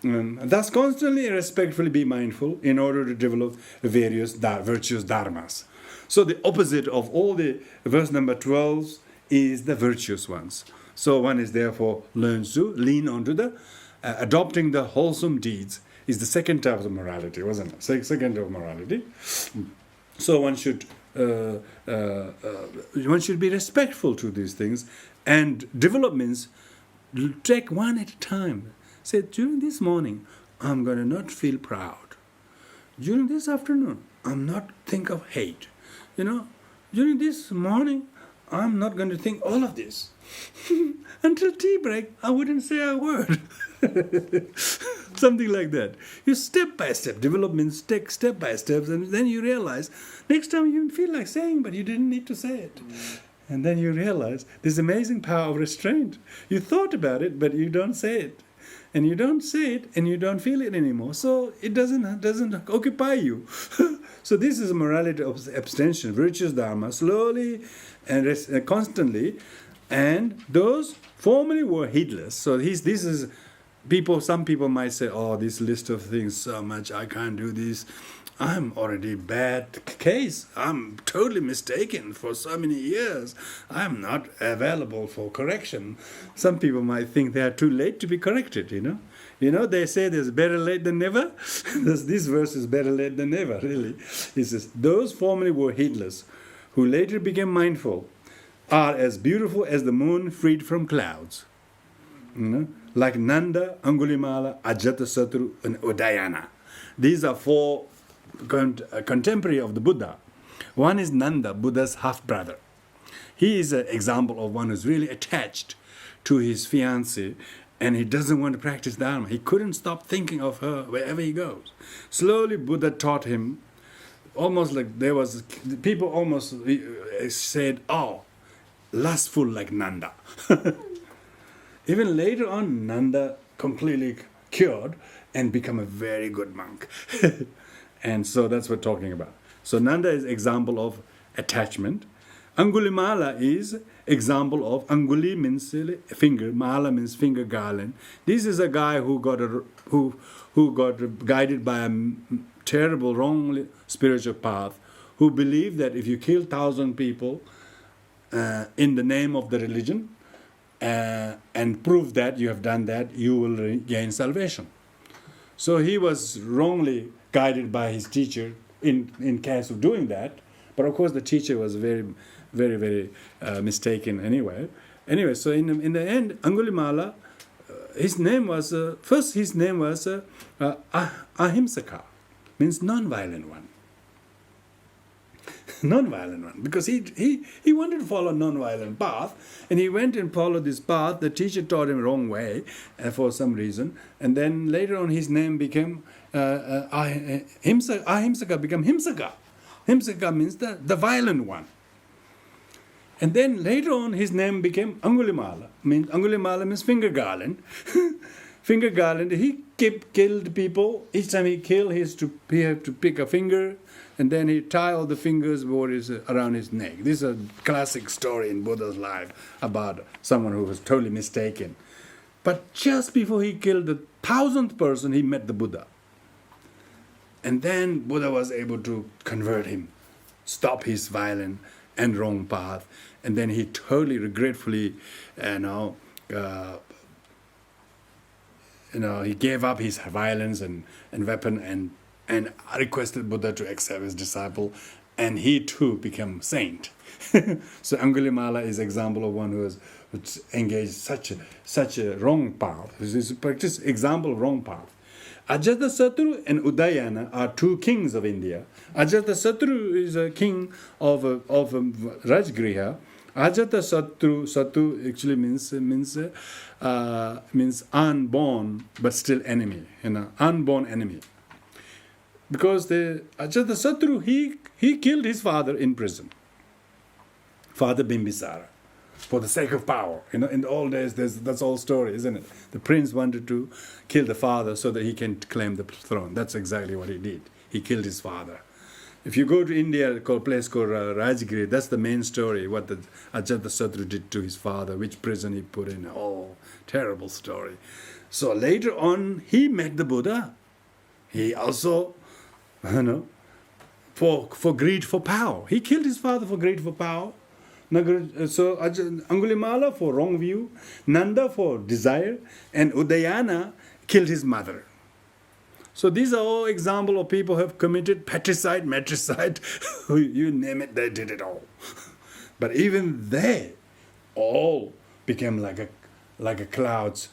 Thus, constantly and respectfully be mindful in order to develop various virtuous dharmas. So the opposite of all the verse number 12 is the virtuous ones. So one is therefore learns to lean onto the adopting the wholesome deeds is the second type of morality, wasn't it? Second type of morality. So one should be respectful to these things, and developments take one at a time. Say, during this morning, I'm going to not feel proud. During this afternoon, I'm not think of hate. During this morning, I'm not going to think all of this. Until tea break, I wouldn't say a word. Something like that. You step by step, developments take step by step, and then you realize next time you feel like saying, but you didn't need to say it. And then you realize this amazing power of restraint. You thought about it, but you don't say it. And you don't say it, and you don't feel it anymore. So it doesn't occupy you. So this is a morality of abstention, virtuous dharma, slowly and constantly. And those formerly were heedless. So this is some people might say, oh, this list of things so much, I can't do this. I'm already bad case. I'm totally mistaken for so many years. I'm not available for correction. Some people might think they are too late to be corrected, They say there's better late than never. This verse is better late than never, really. It says, those formerly were heedless, who later became mindful, are as beautiful as the moon freed from clouds. Like Nanda, Angulimala, Ajatasattu, and Udayana. These are four contemporary of the Buddha. One is Nanda, Buddha's half-brother. He is an example of one who's really attached to his fiancée, and he doesn't want to practice Dharma. He couldn't stop thinking of her wherever he goes. Slowly, Buddha taught him, almost like people almost said, oh, lustful like Nanda. Even later on, Nanda completely cured and become a very good monk. And so that's what we're talking about. So Nanda is example of attachment. Angulimala is example of, Anguli means finger, Mala means finger garland. This is a guy who got guided by a terrible, wrong spiritual path, who believed that if you kill 1,000 people in the name of the religion and prove that you have done that, you will gain salvation. So he was wrongly guided by his teacher in case of doing that. But of course the teacher was very, very, very mistaken anyway. Anyway, so in the end, Angulimala, his name was Ahimsaka, means non-violent one. Non-violent one, because he wanted to follow non-violent path, and he went and followed this path. The teacher taught him wrong way for some reason, and then later on his name became Ahimsaka became Himsaka. Himsaka means the violent one. And then later on, his name became Angulimala. Angulimala means finger garland. Finger garland. He killed people. Each time he killed, he had to pick a finger, and then he tie all the fingers around his neck. This is a classic story in Buddha's life about someone who was totally mistaken. But just before he killed the 1,000th person, he met the Buddha. And then Buddha was able to convert him, stop his violent and wrong path. And then he totally regretfully, he gave up his violence and weapon and requested Buddha to accept his disciple. And he too became saint. So Angulimala is an example of one who has engaged such a wrong path. This is a practice example of wrong path. Ajatasattu and Udayana are two kings of India. Ajatasattu is a king of Rajgriha. Satu actually means unborn but still enemy, unborn enemy. Because the Ajatasattu, he killed his father in prison, Father Bimbisara, for the sake of power. In the old days, that's all story, isn't it? The prince wanted to kill the father so that he can claim the throne. That's exactly what he did. He killed his father. If you go to India, a place called Rajgiri, that's the main story, what the Ajatasattu did to his father, which prison he put in. Oh, terrible story. So later on, he met the Buddha. He also, for greed for power. He killed his father for greed for power. So Angulimala for wrong view, Nanda for desire, and Udayana killed his mother. So these are all examples of people who have committed patricide, matricide, you name it, they did it all. But even they all became like a clouds.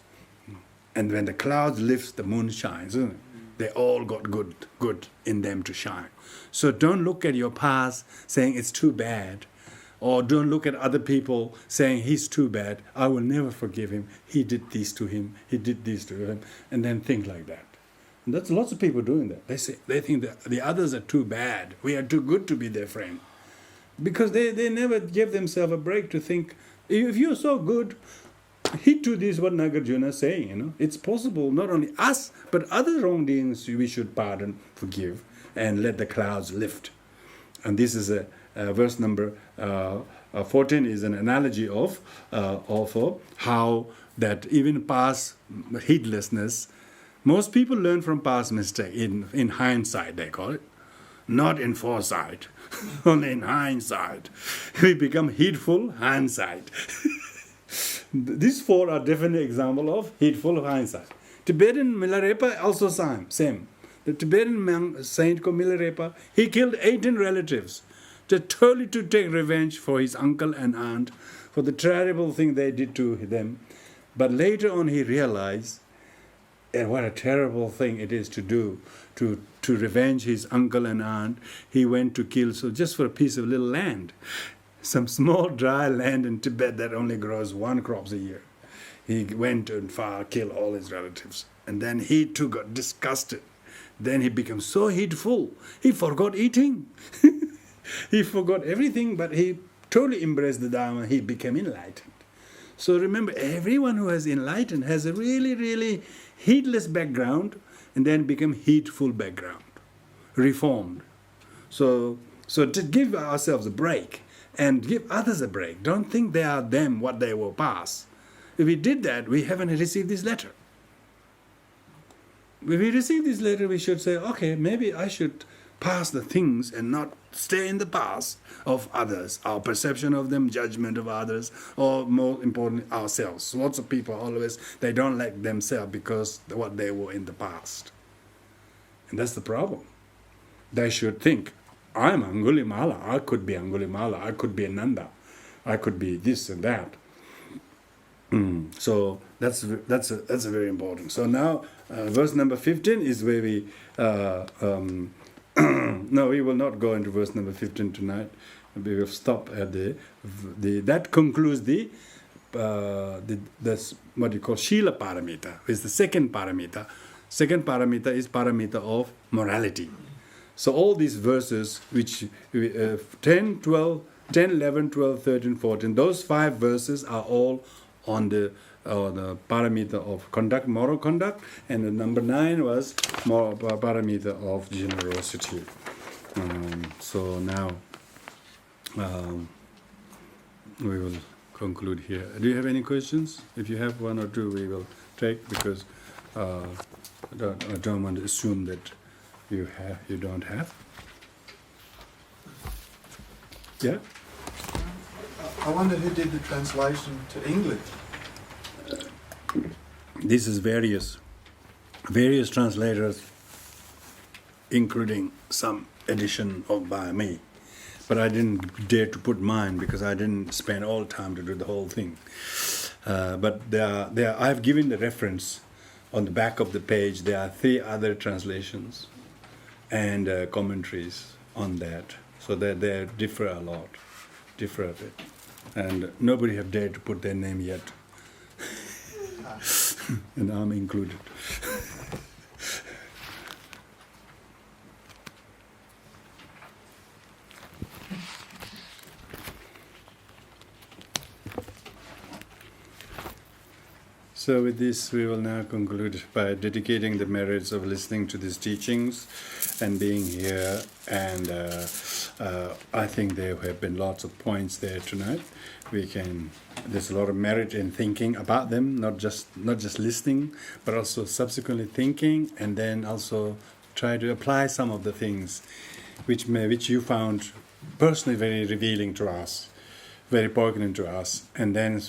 And when the clouds lifts, the moon shines, isn't it? They all got good in them to shine. So don't look at your past saying it's too bad. Or don't look at other people saying he's too bad. I will never forgive him. He did this to him. He did this to him. And then think like that. And that's lots of people doing that. They think that the others are too bad. We are too good to be their friend. Because they never give themselves a break to think, if you're so good, he too, this is what Nagarjuna is saying. It's possible, not only us, but other wrongdoings we should pardon, forgive, and let the clouds lift. And this is verse number 14 is an analogy of how that even past heedlessness, most people learn from past mistake in hindsight, they call it, not in foresight, only in hindsight. We become heedful hindsight. These four are definitely example of heedful hindsight. Tibetan Milarepa also same. The Tibetan saint called Milarepa, he killed 18 relatives totally to take revenge for his uncle and aunt for the terrible thing they did to them. But later on he realized what a terrible thing it is to do, to revenge his uncle and aunt. He went to kill, so just for a piece of little land, some small dry land in Tibet that only grows 1 crop a year. He went and killed all his relatives. And then he too got disgusted. Then he became so heedful, he forgot eating. He forgot everything, but he totally embraced the Dharma. He became enlightened. So remember, everyone who has enlightened has a really, really heedless background and then become heedful background, reformed. So to give ourselves a break and give others a break. Don't think they are them, what they will pass. If we did that, we haven't received this letter. If we receive this letter, we should say, okay, maybe I should pass the things and not stay in the past of others, our perception of them, judgment of others, or more importantly, ourselves. Lots of people always, they don't like themselves because of what they were in the past. And that's the problem. They should think, I'm Angulimala, I could be Angulimala, I could be Ananda, I could be this and that. So that's very important. So now verse number 15 is where we no, we will not go into verse number 15 tonight. We will stop at that concludes the what you call Shila Paramita, is the second Paramita. Second Paramita is Paramita of morality. So all these verses, which 10, 12, 10, 11, 12, 13, 14. Those 5 verses are all on the parameter of conduct, moral conduct, and the number 9 was parameter of generosity. So now we will conclude here. Do you have any questions? If you have 1 or 2, we will take, because I don't want to assume that you don't have. Yeah? I wonder who did the translation to English. This is various translators, including some edition by me. But I didn't dare to put mine because I didn't spend all time to do the whole thing. But I've given the reference on the back of the page. There are 3 other translations and commentaries on that. So they differ a lot, differ a bit. And nobody have dared to put their name yet. And I'm included. So with this, we will now conclude by dedicating the merits of listening to these teachings and being here. And I think there have been lots of points there tonight. There's a lot of merit in thinking about them, not just listening, but also subsequently thinking, and then also try to apply some of the things which you found personally very revealing to us, very poignant to us, and then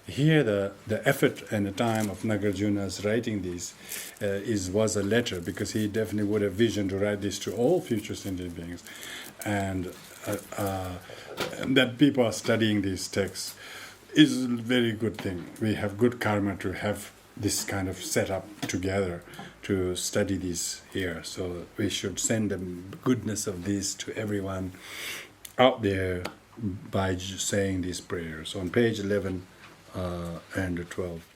here the effort and the time of Nagarjuna's writing this was a letter, because he definitely would have vision to write this to all future sentient beings, and that people are studying these texts is a very good thing. We have good karma to have this kind of setup together to study this here. So we should send the goodness of this to everyone out there by saying these prayers on page 11 and 12.